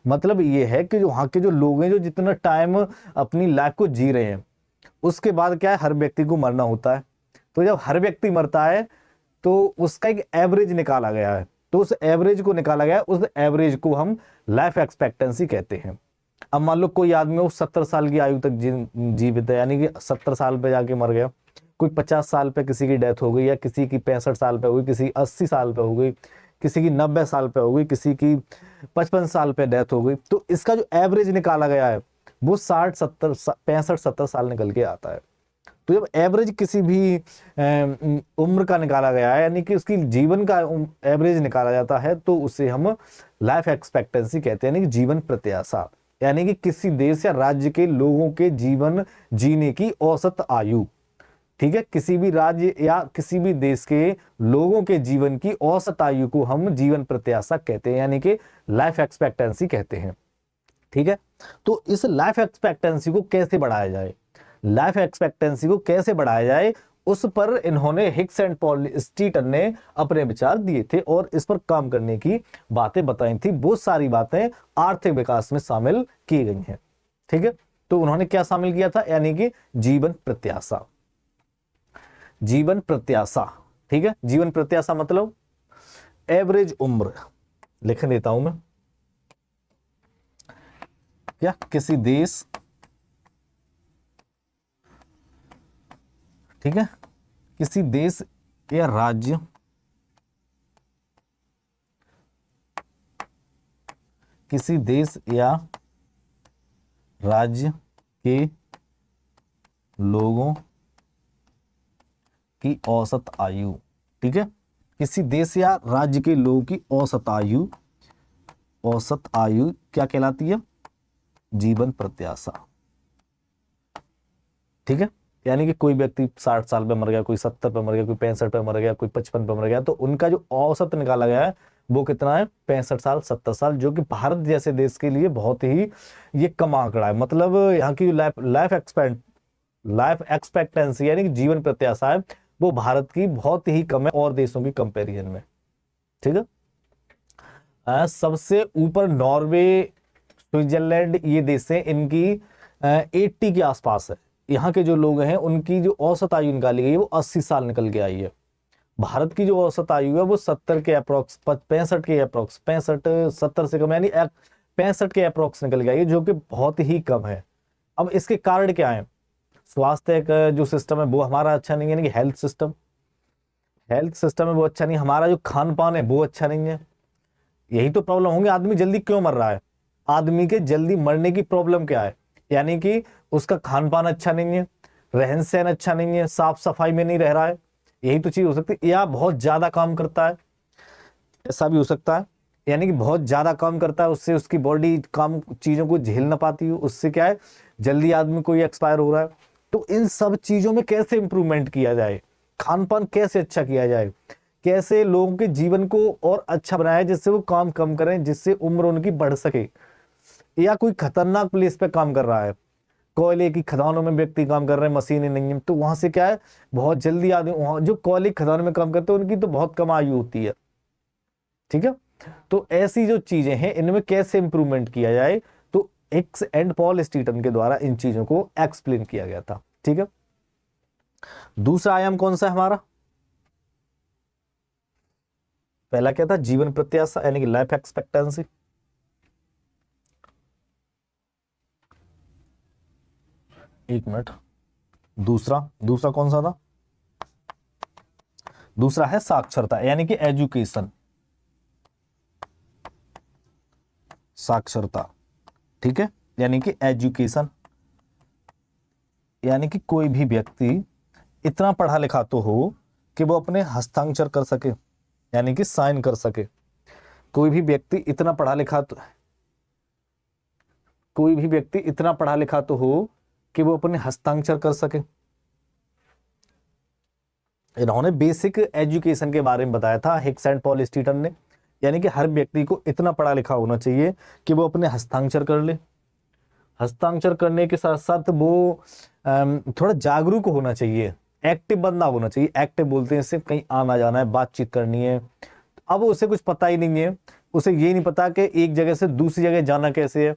मतलब ये है कि जो वहां के जो लोग हैं जो जितना टाइम अपनी लाइफ को जी रहे हैं, उसके बाद क्या है, हर व्यक्ति को मरना होता है। तो जब हर व्यक्ति मरता है तो उसका एक एवरेज निकाला गया है, तो उस एवरेज को निकाला गया है, उस एवरेज को हम लाइफ एक्सपेक्टेंसी कहते हैं। अब मान लो कोई आदमी वो 70 साल की आयु तक जीवित है, यानी कि 70 साल पे जाके मर गया। कोई 50 साल पे किसी की डेथ हो गई, या किसी की 65 साल पे हो गई, किसी 80 साल पे हो गई, किसी की 90 साल पे हो गई, किसी की 55 साल पे डेथ हो गई। तो इसका जो एवरेज निकाला गया है वो 60 70 65 70 साल निकल के आता है। तो जब एवरेज किसी भी उम्र का निकाला गया है, यानी कि उसकी जीवन का एवरेज निकाला जाता है, तो उसे हम लाइफ एक्सपेक्टेंसी कहते हैं, यानी कि जीवन प्रत्याशा, यानी कि किसी देश या राज्य के लोगों के जीवन जीने की औसत आयु। ठीक है, किसी भी राज्य या किसी भी देश के लोगों के जीवन की औसत आयु को हम जीवन प्रत्याशा कहते हैं, यानी कि लाइफ एक्सपेक्टेंसी कहते हैं। ठीक है, तो इस लाइफ एक्सपेक्टेंसी को कैसे बढ़ाया जाए, लाइफ एक्सपेक्टेंसी को कैसे बढ़ाया जाए, उस पर इन्होंने हिग्स एंड पॉल स्टीटन ने अपने विचार दिए थे और इस पर काम करने की बातें बताई थी। बहुत सारी बातें आर्थिक विकास में शामिल की गई हैं। ठीक है, तो उन्होंने क्या शामिल किया था, यानी कि जीवन प्रत्याशा। जीवन प्रत्याशा, ठीक है, जीवन प्रत्याशा मतलब एवरेज उम्र, लिख देता हूं मैं, क्या किसी देश, ठीक है, किसी देश या राज्य किसी देश या राज्य के लोगों की औसत आयु। ठीक है, किसी देश या राज्य के लोगों की औसत आयु, औसत आयु क्या कहलाती है, जीवन प्रत्याशा। ठीक है, यानी कि कोई व्यक्ति 60 साल पे मर गया, कोई 70 पे मर गया, कोई 65 पे मर गया, कोई 55 पे मर गया, तो उनका जो औसत निकाला गया है वो कितना है, 65 साल 70 साल, जो कि भारत जैसे देश के लिए बहुत ही ये कम आंकड़ा है। मतलब यहाँ की लाइफ एक्सपेक्टेंसी यानी कि जीवन प्रत्याशा है, वो भारत की बहुत ही कम है और देशों की कंपेरिजन में। ठीक है, सबसे ऊपर नॉर्वे, स्विट्जरलैंड, ये देश हैं, इनकी 80 के आसपास है। यहाँ के जो लोग हैं उनकी जो औसत आयु निकाली गई है वो 80 साल निकल के आई है। भारत की जो औसत आयु है वो 70 के अप्रोक्स, 65 के अप्रोक्स, 65 70 से कम, यानी 65 के अप्रोक्स निकल के आई है, जो कि बहुत ही कम है। अब इसके कारण क्या है, स्वास्थ्य का जो सिस्टम है वो हमारा अच्छा नहीं है, यानी कि हेल्थ सिस्टम है वो अच्छा नहीं, हमारा जो खान पान है वो अच्छा नहीं है। यही तो प्रॉब्लम होंगे, आदमी जल्दी क्यों मर रहा है, आदमी के जल्दी मरने की प्रॉब्लम क्या है, यानी कि उसका खान पान अच्छा नहीं है, रहन सहन अच्छा नहीं है, साफ सफाई में नहीं रह रहा है, यही तो चीज हो सकती है। या बहुत ज्यादा काम करता है, ऐसा भी हो सकता है, यानी कि बहुत ज्यादा काम करता है, उससे उसकी बॉडी काम चीजों को झेल ना पाती है, उससे क्या है जल्दी आदमी कोई एक्सपायर हो रहा है। तो इन सब चीजों में कैसे इंप्रूवमेंट किया जाए, खान पान कैसे अच्छा किया जाए, कैसे लोगों के जीवन को और अच्छा बनाया जिससे वो काम कम करें, जिससे उम्र उनकी बढ़ सके। या कोई खतरनाक प्लेस पे काम कर रहा है, कोयले की खदानों में व्यक्ति काम कर रहे हैं, मशीनें नहीं है, तो वहां से क्या है बहुत जल्दी आदमी, वहां जो कोयले की खदानों में काम करते हैं उनकी तो बहुत कम आयु होती है। ठीक है, तो ऐसी जो चीजें हैं इनमें कैसे इंप्रूवमेंट किया जाए, तो हिग्स एंड पॉल स्टीटन के द्वारा इन चीजों को एक्सप्लेन किया गया था। ठीक है, दूसरा आयाम कौन सा है हमारा, पहला क्या था, जीवन प्रत्याशा यानी कि लाइफ एक्सपेक्टेंसी। एक मिनट, दूसरा कौन सा था, दूसरा है साक्षरता यानी कि एजुकेशन, साक्षरता। ठीक है, यानी कि एजुकेशन, यानी कि कोई भी व्यक्ति इतना पढ़ा लिखा तो हो कि वो अपने हस्ताक्षर कर सके, यानी कि साइन कर सके। कोई भी व्यक्ति इतना पढ़ा लिखा तो हो कि वो अपने हस्ताक्षर कर सके। इन्होंने बेसिक एजुकेशन के बारे में बताया था हिग्स एंड पॉल स्टीटन ने, यानी कि हर व्यक्ति को इतना पढ़ा लिखा होना चाहिए कि वो अपने हस्ताक्षर कर ले। हस्ताक्षर करने के साथ साथ वो थोड़ा जागरूक होना चाहिए, एक्टिव बंदा होना चाहिए। एक्टिव बोलते हैं इससे कहीं आना जाना है, बातचीत करनी है। अब उसे कुछ पता ही नहीं है, उसे ये नहीं पता कि एक जगह से दूसरी जगह जाना कैसे है,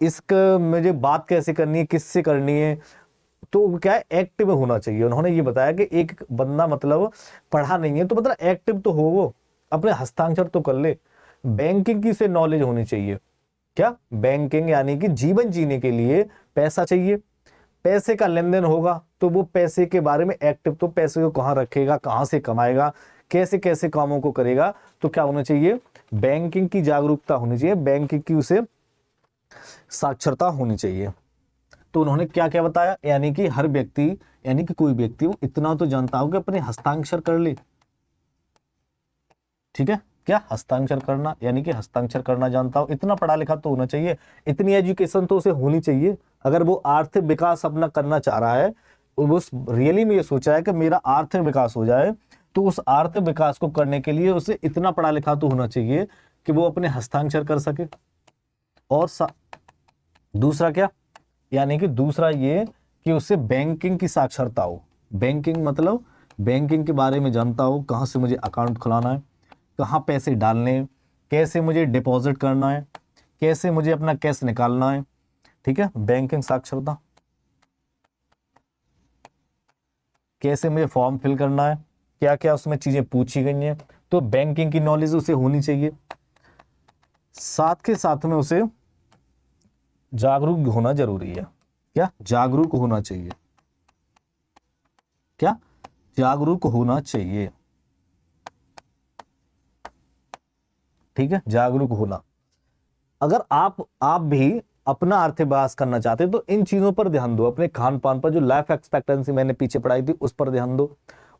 इसका मुझे बात कैसे करनी है, किससे करनी है, तो क्या है एक्टिव होना चाहिए। उन्होंने ये बताया कि एक बंदा मतलब पढ़ा नहीं है तो मतलब एक्टिव तो हो, वो अपने हस्ताक्षर तो कर ले। बैंकिंग की से नॉलेज होनी चाहिए, क्या बैंकिंग यानी कि जीवन जीने के लिए पैसा चाहिए, पैसे का लेन देन होगा तो वो पैसे के बारे में एक्टिव, तो पैसे को कहाँ रखेगा, कहाँ से कमाएगा, कैसे कैसे कामों को करेगा, तो क्या होना चाहिए बैंकिंग की जागरूकता होनी चाहिए, बैंकिंग की उसे साक्षरता होनी चाहिए। तो उन्होंने क्या क्या बताया, यानी कि हर व्यक्ति, यानी कि कोई व्यक्ति वो इतना तो जानता हो कि अपने हस्ताक्षर कर ले। ठीक है, क्या हस्ताक्षर करना, यानी कि हस्ताक्षर करना जानता हो, इतना पढ़ा लिखा तो होना चाहिए, इतनी एजुकेशन तो उसे होनी चाहिए। अगर वो आर्थिक विकास अपना करना चाह रहा है, वो रियली में ये सोचा है कि मेरा आर्थिक विकास हो जाए, तो उस आर्थिक विकास को करने के लिए उसे इतना पढ़ा लिखा तो होना चाहिए कि वो अपने हस्ताक्षर कर सके। और दूसरा क्या, यानी कि दूसरा ये कि उसे बैंकिंग की साक्षरता हो। बैंकिंग मतलब बैंकिंग के बारे में जानता हो, कहाँ से मुझे अकाउंट खुलाना है, कहाँ पैसे डालने, कैसे मुझे डिपॉजिट करना है, कैसे मुझे अपना कैश निकालना है। ठीक है, बैंकिंग साक्षरता, कैसे मुझे फॉर्म फिल करना है, क्या क्या उसमें चीजें पूछी गई हैं, तो बैंकिंग की नॉलेज उसे होनी चाहिए। साथ के साथ में उसे जागरूक होना जरूरी है। क्या, जागरूक होना चाहिए, क्या, जागरूक होना चाहिए। ठीक है, जागरूक होना। अगर आप भी अपना आर्थिक विकास करना चाहते हैं तो इन चीजों पर ध्यान दो, अपने खान पान पर, जो लाइफ एक्सपेक्टेंसी मैंने पीछे पढ़ाई थी उस पर ध्यान दो।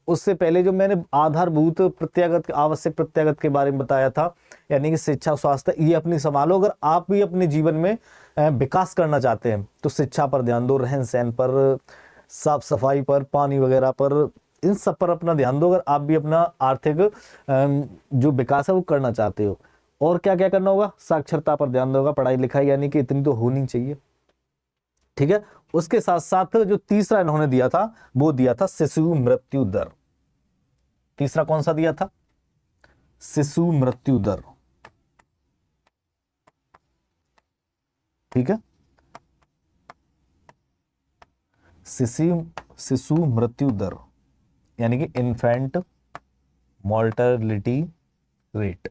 उससे पहले जो मैंने आधारभूत प्रत्यागत, आवश्यक प्रत्यागत के बारे में बताया था, यानी कि शिक्षा, स्वास्थ्य, ये अपनी संभालो। अगर आप भी अपने जीवन में विकास करना चाहते हैं तो शिक्षा पर ध्यान दो, रहन सहन पर, साफ सफाई पर, पानी वगैरह पर, इन सब पर अपना ध्यान दो, अगर आप भी अपना आर्थिक जो विकास है वो करना चाहते हो। और क्या क्या करना होगा, साक्षरता पर ध्यान देगा, पढ़ाई लिखाई यानी कि इतनी तो होनी चाहिए। ठीक है, उसके साथ साथ जो तीसरा इन्होंने दिया था वो दिया था शिशु मृत्यु दर। तीसरा कौन सा दिया था, शिशु मृत्यु दर। ठीक है, शिशु मृत्यु दर यानी कि infant mortality rate,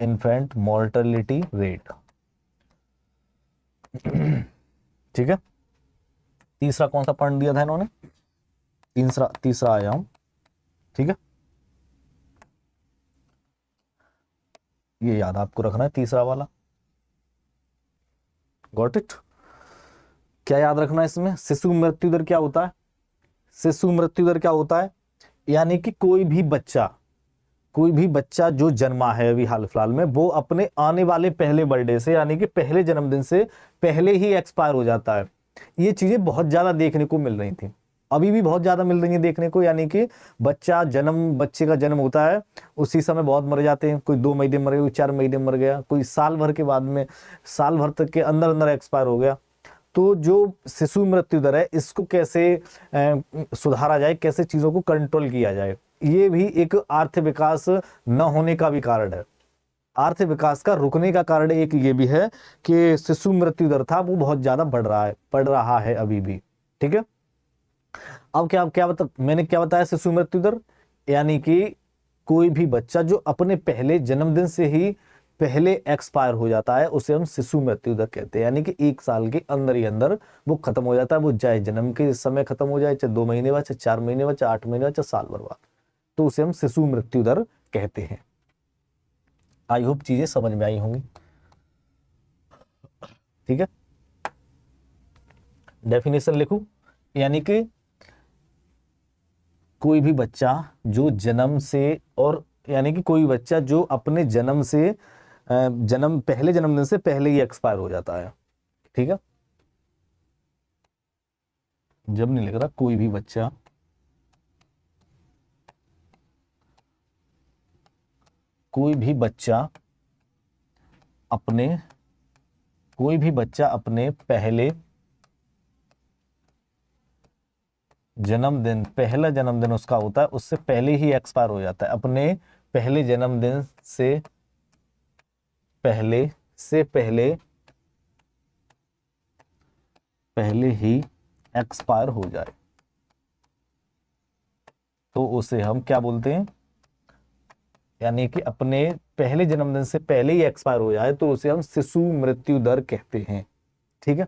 infant mortality rate. ठीक है, तीसरा कौन सा पॉइंट दिया था इन्होंने, तीसरा आया हूं। ठीक है, ये याद आपको रखना है, तीसरा वाला, गॉट इट। क्या याद रखना है इसमें, शिशु मृत्यु दर क्या होता है, शिशु मृत्यु दर क्या होता है, यानी कि कोई भी बच्चा जो जन्मा है अभी हाल फिलहाल में, वो अपने आने वाले पहले बर्थडे से, यानी कि पहले जन्मदिन से पहले ही एक्सपायर हो जाता है। ये चीजें बहुत ज्यादा देखने को मिल रही थी, अभी भी बहुत ज्यादा मिल रही है देखने को, यानी कि बच्चे का जन्म होता है, उसी समय बहुत मर जाते हैं, कोई 2 महीने मर गया, कोई 4 महीने मर गया, कोई साल भर के बाद में, साल भर तक के अंदर अंदर एक्सपायर हो गया। तो जो शिशु मृत्यु दर है, इसको कैसे सुधारा जाए, कैसे चीजों को कंट्रोल किया जाए, ये भी एक आर्थिक विकास न होने का भी कारण है। आर्थिक विकास का रुकने का कारण एक ये भी है कि शिशु मृत्यु दर था वो बहुत ज्यादा बढ़ रहा है अभी भी। ठीक है, अब मैंने क्या बताया, शिशु मृत्यु दर यानी कि कोई भी बच्चा जो अपने पहले जन्मदिन से ही पहले एक्सपायर हो जाता है उसे हम शिशु मृत्यु दर कहते हैं, यानी कि 1 साल के अंदर ही अंदर वो खत्म हो जाता है, वो चाहे जन्म के समय खत्म हो जाए, चाहे 2 महीने बाद, चाहे 4 महीने बाद, चाहे 8 महीने बाद, चाहे साल भर बाद, तो उसे हम शिशु मृत्यु दर कहते हैं। आई होप चीजें समझ में आई होंगी। ठीक है, डेफिनेशन लिखूं, यानी कि कोई भी बच्चा जो जन्म से, और यानी कि कोई बच्चा जो अपने पहले जन्मदिन से पहले ही एक्सपायर हो जाता है। ठीक है, जब नहीं लिख रहा, कोई भी बच्चा अपने पहला जन्मदिन उसका होता है, उससे पहले ही एक्सपायर हो जाता है, अपने पहले जन्मदिन से पहले ही एक्सपायर हो जाए तो उसे हम क्या बोलते हैं, यानी कि अपने पहले जन्मदिन से पहले ही एक्सपायर हो जाए तो उसे हम शिशु मृत्यु दर कहते हैं। ठीक है,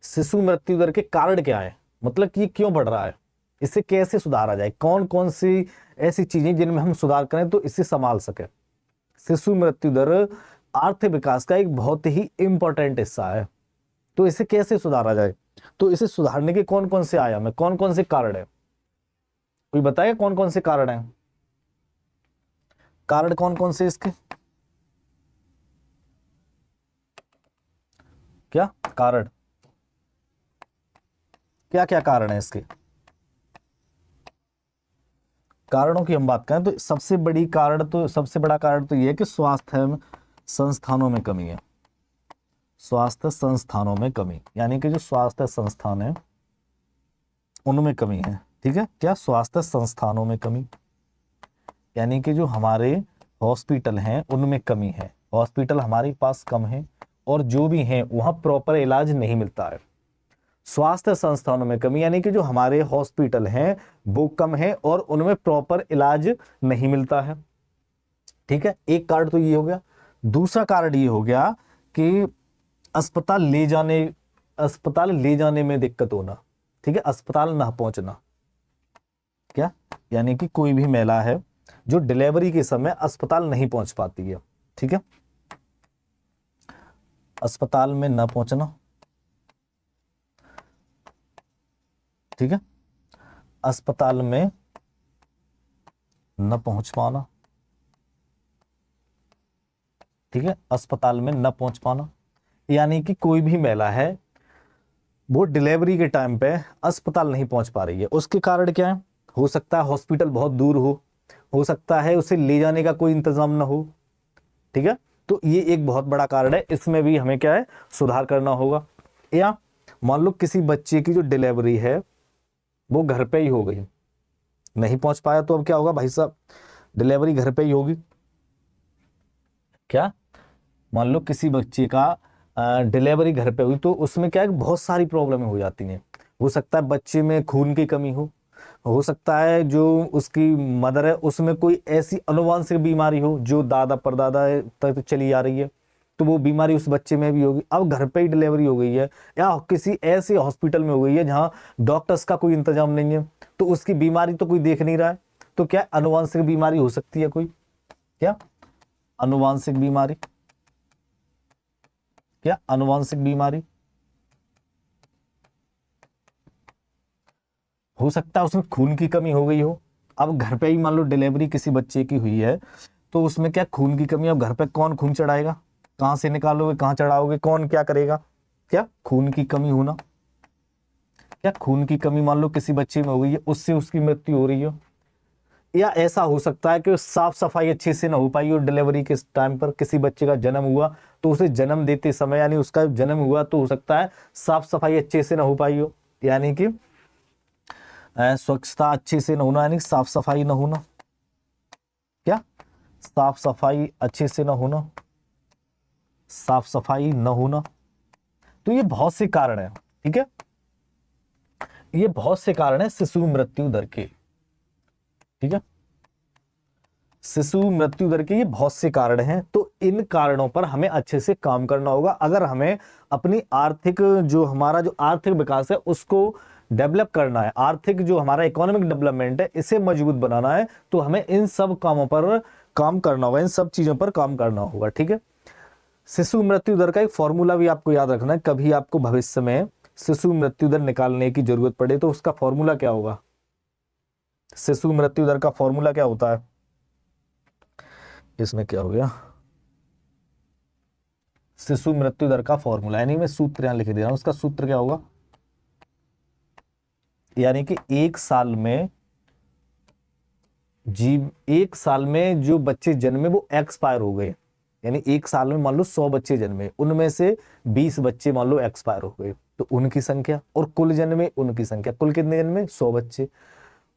शिशु मृत्यु दर के कारण क्या है, मतलब कि ये क्यों बढ़ रहा है, इसे कैसे सुधारा जाए, कौन कौन सी ऐसी चीजें जिनमें हम सुधार करें तो इसे संभाल सके। शिशु मृत्यु दर आर्थिक विकास का एक बहुत ही इंपॉर्टेंट हिस्सा है। तो इसे कैसे सुधारा जाए, तो इसे सुधारने के कौन कौन से आयाम है, कौन कौन से कारण है, कोई बताएगा कौन कौन से कारण है, कारण कौन कौन से इसके, क्या कारण, क्या क्या कारण है इसके। कारणों की हम बात करें तो सबसे बड़ा कारण तो यह है कि स्वास्थ्य संस्थानों में कमी है। स्वास्थ्य संस्थानों में कमी, यानी कि जो स्वास्थ्य संस्थान है उनमें कमी है। ठीक है, क्या स्वास्थ्य संस्थानों में कमी, यानी कि जो हमारे हॉस्पिटल हैं उनमें कमी है। हॉस्पिटल हमारे पास कम है और जो भी हैं वहां प्रॉपर इलाज नहीं मिलता है। स्वास्थ्य संस्थानों में कमी, यानी कि जो हमारे हॉस्पिटल हैं वो कम है और उनमें प्रॉपर इलाज नहीं मिलता है। ठीक है, एक कारण तो ये हो गया। दूसरा कारण ये हो गया कि अस्पताल ले जाने में दिक्कत होना। ठीक है, अस्पताल ना पहुंचना, क्या, यानी कि कोई भी महिला है जो डिलीवरी के समय अस्पताल नहीं पहुंच पाती है। ठीक है, अस्पताल में ना पहुंचना। ठीक है, अस्पताल में न पहुंच पाना। ठीक है, अस्पताल में न पहुंच पाना, यानी कि कोई भी महिला है वो डिलीवरी के टाइम पे अस्पताल नहीं पहुंच पा रही है। उसके कारण क्या है, हो सकता है हॉस्पिटल बहुत दूर हो सकता है उसे ले जाने का कोई इंतजाम ना हो। ठीक है, तो ये एक बहुत बड़ा कारण है, इसमें भी हमें क्या है, सुधार करना होगा। या मान लो किसी बच्चे की जो डिलीवरी है वो घर पे ही हो गई, नहीं पहुंच पाया, तो अब क्या होगा भाई साहब, डिलीवरी घर पे ही होगी। क्या, मान लो किसी बच्चे का डिलीवरी घर पे हुई तो उसमें क्या है, बहुत सारी प्रॉब्लम हो जाती हैं। हो सकता है बच्चे में खून की कमी हो सकता है जो उसकी मदर है उसमें कोई ऐसी अनुवांशिक बीमारी हो जो दादा परदादा तक चली आ रही है, तो वो बीमारी उस बच्चे में भी होगी। अब घर पे ही डिलीवरी हो गई है या किसी ऐसे हॉस्पिटल में हो गई है जहाँ डॉक्टर्स का कोई इंतजाम नहीं है, तो उसकी बीमारी तो कोई देख नहीं रहा है, तो क्या अनुवांशिक बीमारी हो सकती है कोई, क्या अनुवांशिक बीमारी, क्या अनुवांशिक बीमारी हो सकता है उसमें खून की कमी हो गई हो। अब घर पे ही मान लो डिलीवरी किसी बच्चे की हुई है तो उसमें क्या खून की कमी, अब घर पे कौन खून चढ़ाएगा, कहां से निकालोगे, कहां चढ़ाओगे, कौन क्या करेगा, क्या खून की कमी होना, क्या खून की कमी मान लो किसी बच्चे में हो गई है उससे उसकी मृत्यु हो रही हो। या ऐसा हो सकता है कि साफ सफाई अच्छे से ना हो पाई हो, डिलीवरी के टाइम पर किसी बच्चे का जन्म हुआ तो उसे जन्म देते समय, यानी उसका जन्म हुआ तो हो सकता है साफ सफाई अच्छे से ना हो पाई हो, यानी कि स्वच्छता अच्छे से न होना, यानी साफ सफाई न होना, क्या साफ सफाई अच्छे से न होना, साफ सफाई न होना। तो ये बहुत से कारण है। ठीक है, ये बहुत से कारण है शिशु मृत्यु दर के। ठीक है, शिशु मृत्यु दर के ये बहुत से कारण हैं, तो इन कारणों पर हमें अच्छे से काम करना होगा अगर हमें अपनी हमारा जो आर्थिक विकास है उसको डेवलप करना है, आर्थिक जो हमारा इकोनॉमिक डेवलपमेंट है इसे मजबूत बनाना है, तो हमें इन सब कामों पर काम करना होगा, इन सब चीजों पर काम करना होगा। ठीक है, शिशु मृत्यु दर का एक फॉर्मूला भी आपको याद रखना है, कभी आपको भविष्य में शिशु मृत्यु दर निकालने की जरूरत पड़े तो उसका फॉर्मूला क्या होगा, शिशु मृत्यु दर का फॉर्मूला क्या होता है, इसमें क्या हो गया, शिशु मृत्यु दर का फॉर्मूला, यानी मैं सूत्र यहां लिख दे रहा हूं, उसका सूत्र क्या होगा, यानी कि एक साल में जो बच्चे जन्मे वो एक्सपायर हो गए, यानी एक साल में मान लो 100 बच्चे जन्मे, उनमें से 20 बच्चे मान लो एक्सपायर हो गए, तो उनकी संख्या, और कुल जन्मे उनकी संख्या, कुल कितने जन्मे 100 बच्चे,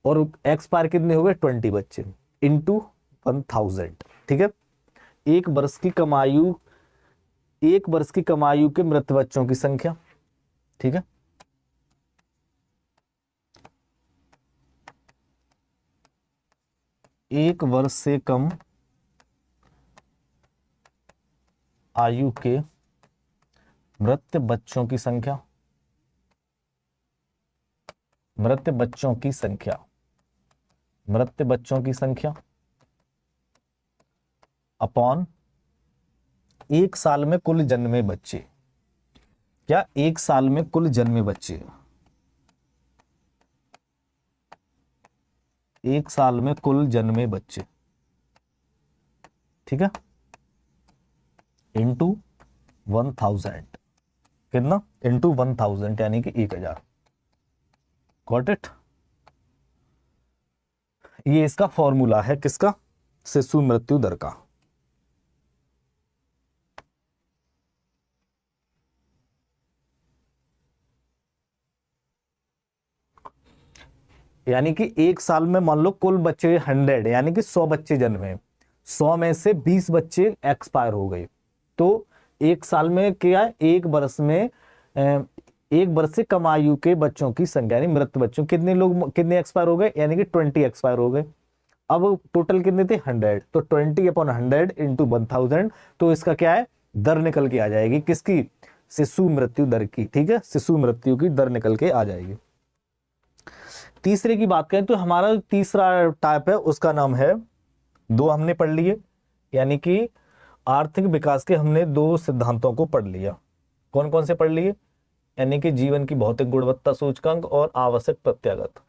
और एक्सपायर कितने हो गए 20 बच्चे, इंटू 1000। ठीक है, एक वर्ष की कमायु, एक वर्ष की कमायु के मृत बच्चों की संख्या। ठीक है, एक वर्ष से कम आयु के मृत बच्चों की संख्या, मृत बच्चों की संख्या, मृत बच्चों की संख्या अपॉन एक साल में कुल जन्मे बच्चे, क्या एक साल में कुल जन्मे बच्चे, एक साल में कुल जन्मे बच्चे, ठीक है, इंटू 1000, कितना, इंटू 1000 यानी कि 1000। Got it. ये इसका फॉर्मूला है किसका, शिशु मृत्यु दर का। यानी कि एक साल में मान लो कुल बच्चे 100, यानी कि 100 बच्चे जन्मे, 100 में से 20 बच्चे एक्सपायर हो गए, तो एक साल में क्या है, एक वर्ष में एक वर्ष से कम आयु के बच्चों की संख्या, यानी मृत बच्चों, कितने लोग, कितने एक्सपायर हो गए, यानी कि 20 एक्सपायर हो गए। अब टोटल कितने थे, 100, तो 20/100 इंटू 1000, तो इसका क्या है, दर निकल के आ जाएगी, किसकी, शिशु मृत्यु दर की, ठीक है, शिशु मृत्यु की दर निकल के आ जाएगी। तीसरे की बात करें तो हमारा तीसरा टाइप है, उसका नाम है, दो हमने पढ़ लिए, यानी कि आर्थिक विकास के हमने दो सिद्धांतों को पढ़ लिया। कौन कौन से पढ़ लिए, यानी कि जीवन की भौतिक गुणवत्ता सूचकांक और आवश्यक प्रत्यागत।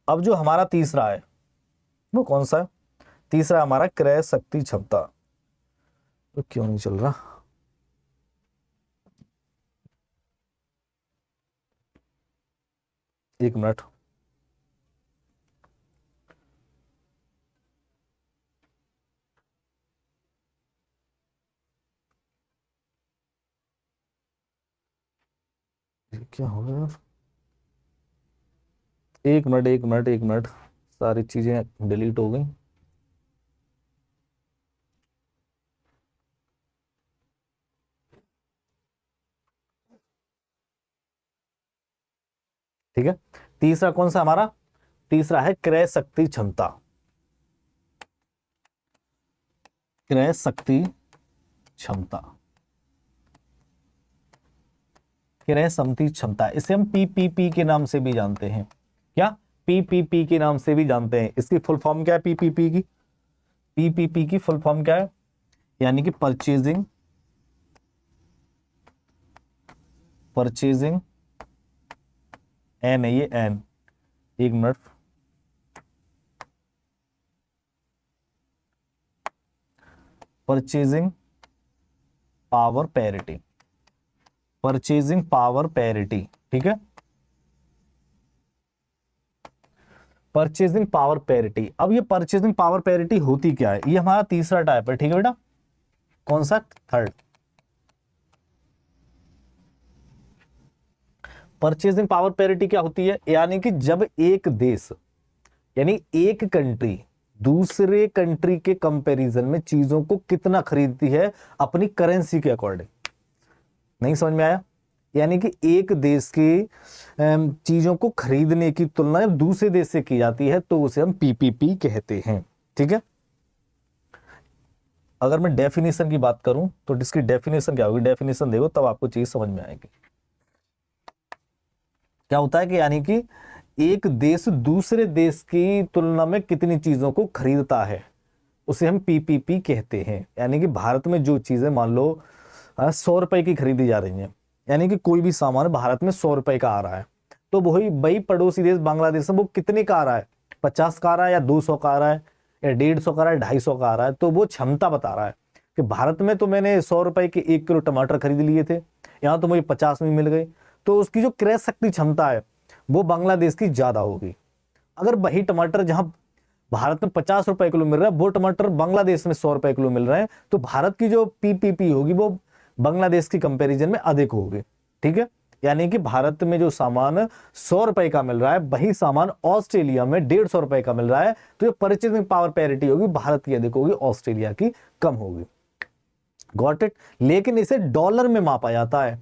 अब जो हमारा तीसरा है वो कौन सा है, तीसरा हमारा क्रय शक्ति क्षमता। तो क्यों नहीं चल रहा, एक मिनट, क्या हो गया यार, एक मिनट एक मिनट एक मिनट, सारी चीजें डिलीट हो गई। ठीक है, तीसरा कौन सा हमारा, तीसरा है क्रय शक्ति क्षमता, क्रय शक्ति क्षमता, क्रय शक्ति क्षमता, इसे हम पीपीपी के नाम से भी जानते हैं। क्या, पीपीपी के नाम से भी जानते हैं। इसकी फुल फॉर्म क्या है, पीपीपी की, पीपीपी की फुल फॉर्म क्या है, यानी कि परचेजिंग, परचेजिंग, एन है ये, एन, एक minute, purchasing power parity, purchasing power parity, ठीक है, परचेजिंग पावर पैरिटी। अब ये परचेजिंग पावर पैरिटी होती क्या है, ये हमारा तीसरा टाइप है, ठीक है बेटा, कौन सा, थर्ड। परचेजिंग पावर पैरिटी क्या होती है, यानी कि जब एक देश, यानी एक कंट्री दूसरे कंट्री के कंपैरिजन में चीजों को कितना खरीदती है अपनी करेंसी के अकॉर्डिंग। नहीं समझ में आया, यानी कि एक देश की चीजों को खरीदने की तुलना जब दूसरे देश से की जाती है तो उसे हम पीपीपी कहते हैं, ठीक है। अगर मैं डेफिनेशन की बात करूं तो इसकी डेफिनेशन क्या होगी, डेफिनेशन देखो तब आपको चीज समझ में आएगी। क्या होता है कि यानी कि एक देश दूसरे देश की तुलना में कितनी चीजों को खरीदता है उसे हम पीपीपी कहते हैं। यानी कि भारत में जो चीजें मान लो 100 रुपए की खरीदी जा रही हैं, यानी कि कोई भी सामान भारत में 100 रुपए का आ रहा है, तो वही पड़ोसी देश बांग्लादेश में वो कितने का आ रहा है, 50 का आ रहा है या 200 का आ रहा है या 150 का आ रहा है, 250 का आ रहा है, तो वो क्षमता बता रहा है कि भारत में तो मैंने 100 रुपए के 1 किलो टमाटर खरीद लिए थे, यहाँ तो मुझे 50 में मिल गए, तो उसकी जो क्रय शक्ति क्षमता है वो बांग्लादेश की ज्यादा होगी। अगर वही टमाटर जहां भारत में 50 रुपए किलो मिल रहा है वो टमाटर बांग्लादेश में 100 रुपए किलो मिल रहे हैं, तो भारत की जो पीपीपी होगी वो बांग्लादेश की कंपैरिजन में अधिक होगी, ठीक है। यानी कि भारत में जो सामान 100 रुपए का मिल रहा है वही सामान ऑस्ट्रेलिया में 150 रुपए का मिल रहा है, तो जो परचेजिंग पावर पैरिटी होगी भारत की अधिक होगी, ऑस्ट्रेलिया की कम होगी। Got it. लेकिन इसे डॉलर में मापा जाता है,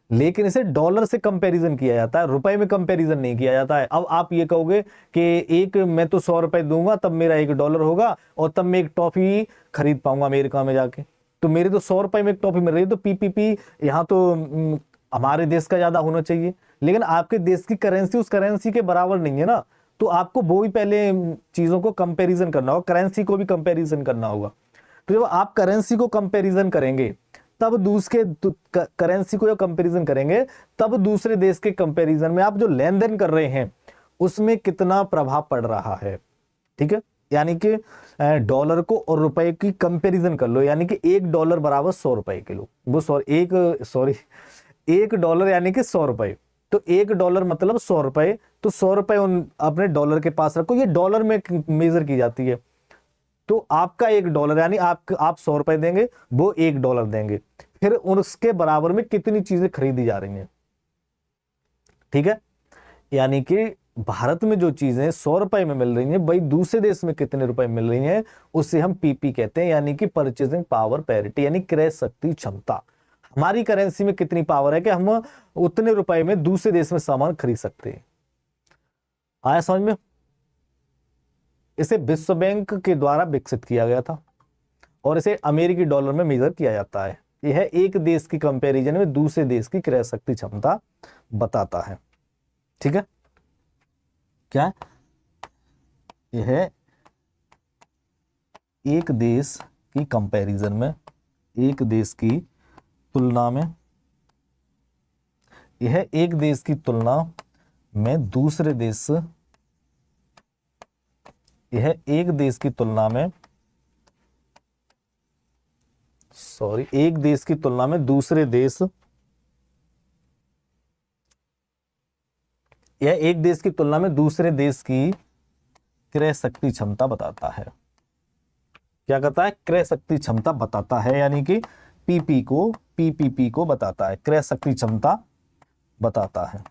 लेकिन इसे डॉलर से कंपैरिजन किया जाता है, रुपए में कंपैरिजन नहीं किया जाता है। अब आप ये कहोगे कि एक मैं तो 100 रुपए दूंगा तब मेरा $1 होगा और तब मैं एक टॉफी खरीद पाऊंगा अमेरिका में जाके, तो मेरे तो 100 रुपए में एक टॉफी मिल रही है, तो पीपीपी यहाँ तो हमारे देश का ज्यादा होना चाहिए, लेकिन आपके देश की करेंसी उस करेंसी के बराबर नहीं है ना, तो आपको वो ही पहले चीजों को कंपैरिजन करना होगा, करेंसी को भी कंपैरिजन करना होगा। तो जब आप करेंसी को कंपैरिजन करेंगे तब दूसरे करेंसी को जब कंपैरिजन करेंगे तब दूसरे देश के कंपैरिजन में आप जो लेन देन कर रहे हैं उसमें कितना प्रभाव पड़ रहा है। ठीक है, यानी कि डॉलर को और रुपए की कंपैरिजन कर लो, यानी कि $1 बराबर 100 रुपए किलो, वो एक डॉलर यानी कि 100 रुपए, तो $1 मतलब 100 रुपए, तो 100 रुपए उन अपने डॉलर के पास रखो, ये डॉलर में मेजर की जाती है। तो आपका $1 यानी आप 100 रुपए देंगे, वो $1 देंगे, फिर उसके बराबर में कितनी चीजें खरीदी जा रही हैं। ठीक है, यानी कि भारत में जो चीजें 100 रुपए में मिल रही हैं वही दूसरे देश में कितने रुपए मिल रही हैं, उसे हम पीपी कहते हैं, यानी कि परचेजिंग पावर पैरिटी, यानी क्रय शक्ति क्षमता। हमारी करेंसी में कितनी पावर है कि हम उतने रुपए में दूसरे देश में सामान खरीद सकते हैं। आया समझ में? इसे विश्व बैंक के द्वारा विकसित किया गया था और इसे अमेरिकी डॉलर में मेजर किया जाता है। यह एक देश की कंपैरिजन में दूसरे देश की क्रय शक्ति क्षमता बताता है। ठीक है, क्या यह एक देश की कंपैरिजन में, एक देश की तुलना में, यह एक देश की तुलना में दूसरे देश, यह एक देश की तुलना में, एक देश की तुलना में दूसरे देश, यह एक देश की तुलना में दूसरे देश की क्रय शक्ति क्षमता बताता है। क्या कहता है? क्रय शक्ति क्षमता बताता है, यानी कि पीपीपी को बताता है, क्रय शक्ति क्षमता बताता है।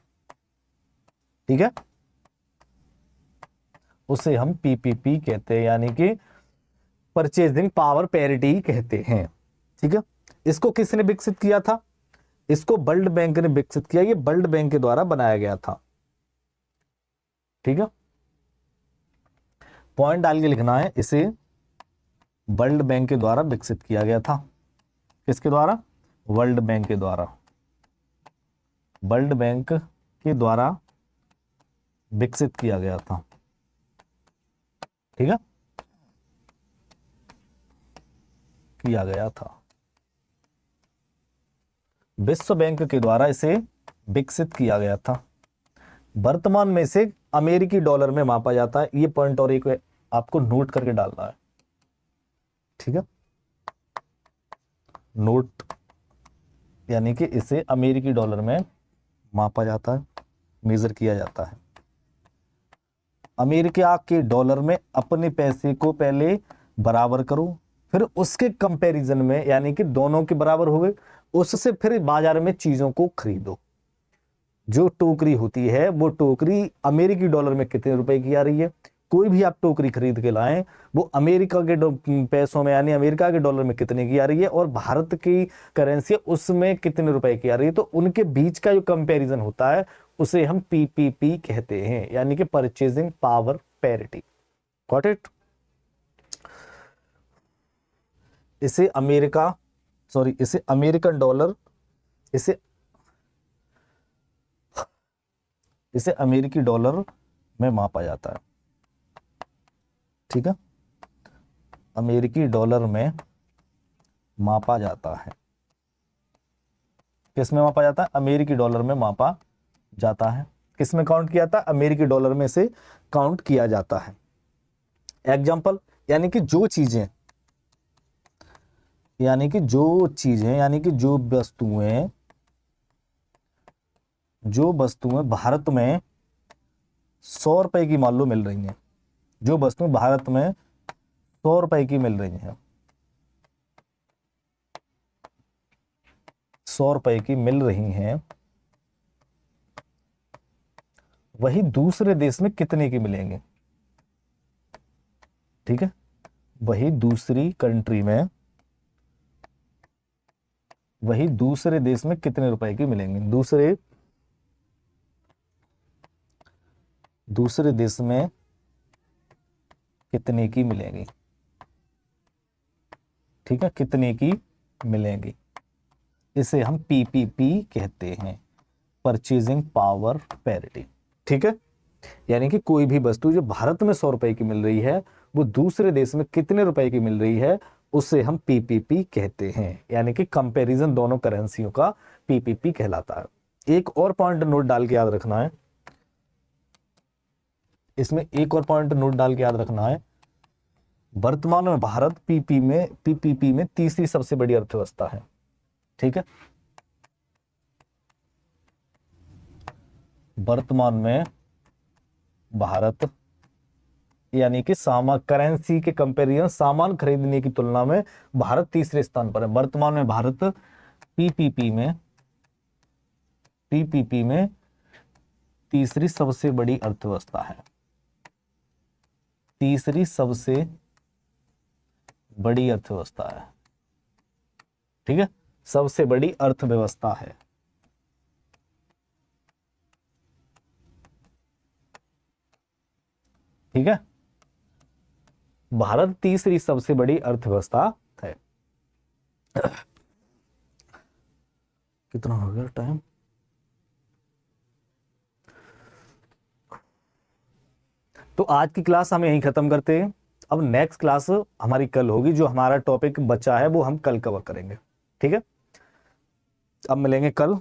ठीक है, उसे हम पीपीपी कहते हैं, यानी कि परचेजिंग पावर पैरिटी कहते हैं। ठीक है, इसको किसने विकसित किया था? इसको वर्ल्ड बैंक ने विकसित किया, ये वर्ल्ड बैंक के द्वारा बनाया गया था। ठीक है, पॉइंट डाल के लिखना है, इसे वर्ल्ड बैंक के द्वारा विकसित किया गया था। किसके द्वारा? वर्ल्ड बैंक के द्वारा, वर्ल्ड बैंक के द्वारा विकसित किया गया था। ठीक है, किया गया था, विश्व बैंक के द्वारा इसे विकसित किया गया था। वर्तमान में इसे अमेरिकी डॉलर में मापा जाता है। ये पॉइंट और एक आपको नोट करके डालना है। ठीक है, नोट, यानी कि इसे अमेरिकी डॉलर में मापा जाता है, मेजर किया जाता है। अमेरिका के डॉलर में अपने पैसे को पहले बराबर करो, फिर उसके कंपैरिजन में, यानी कि दोनों के बराबर हो गए, उससे फिर बाजार में चीजों को खरीदो। जो टोकरी होती है वो टोकरी अमेरिकी डॉलर में कितने रुपए की आ रही है, कोई भी आप टोकरी खरीद के लाएं वो अमेरिका के पैसों में, यानी अमेरिका के डॉलर में कितने की आ रही है और भारत की करेंसी उसमें कितने रुपए की आ रही है, तो उनके बीच का जो कंपैरिजन होता है उसे हम पीपीपी कहते हैं, यानी कि purchasing power parity. Got it? इसे अमेरिकन डॉलर, इसे अमेरिकी डॉलर में मापा जाता है। ठीक है, अमेरिकी डॉलर में मापा जाता है। किस में मापा जाता है? अमेरिकी डॉलर में मापा जाता है। किस में काउंट किया जाता है? अमेरिकी डॉलर में से काउंट किया जाता है। एग्जाम्पल, यानी कि जो चीजें, यानी कि जो वस्तुएं भारत में 100 रुपए की मान लो मिल रही हैं, जो वस्तुएं भारत में 100 रुपए की मिल रही हैं, 100 रुपए की मिल रही हैं, वही दूसरे देश में कितने की मिलेंगे? ठीक है, वही दूसरी कंट्री में, वही दूसरे देश में कितने रुपए की मिलेंगे? दूसरे देश में कितने की मिलेंगी? ठीक है, कितने की मिलेंगी? इसे हम पीपीपी कहते हैं, परचेजिंग पावर पैरिटी। ठीक है, यानी कि कोई भी वस्तु जो भारत में 100 रुपए की मिल रही है वो दूसरे देश में कितने रुपए की मिल रही है उसे हम पीपीपी कहते हैं, यानी कि कंपैरिजन दोनों करेंसियों का पीपीपी कहलाता है। एक और पॉइंट नोट डाल के याद रखना है, इसमें एक और पॉइंट नोट डाल के याद रखना है, वर्तमान में भारत पीपीपी में तीसरी सबसे बड़ी अर्थव्यवस्था है। ठीक है, वर्तमान में भारत यानी कि करेंसी के कंपैरिजन, सामान खरीदने की तुलना में भारत तीसरे स्थान पर है। वर्तमान में भारत पीपीपी में तीसरी सबसे बड़ी अर्थव्यवस्था है, तीसरी सबसे बड़ी अर्थव्यवस्था है। ठीक है, सबसे बड़ी अर्थव्यवस्था है। ठीक है, भारत तीसरी सबसे बड़ी अर्थव्यवस्था है। कितना हो गया टाइम? तो आज की क्लास हम यहीं खत्म करते हैं। अब नेक्स्ट क्लास हमारी कल होगी, जो हमारा टॉपिक बचा है वो हम कल कवर करेंगे। ठीक है, अब मिलेंगे कल।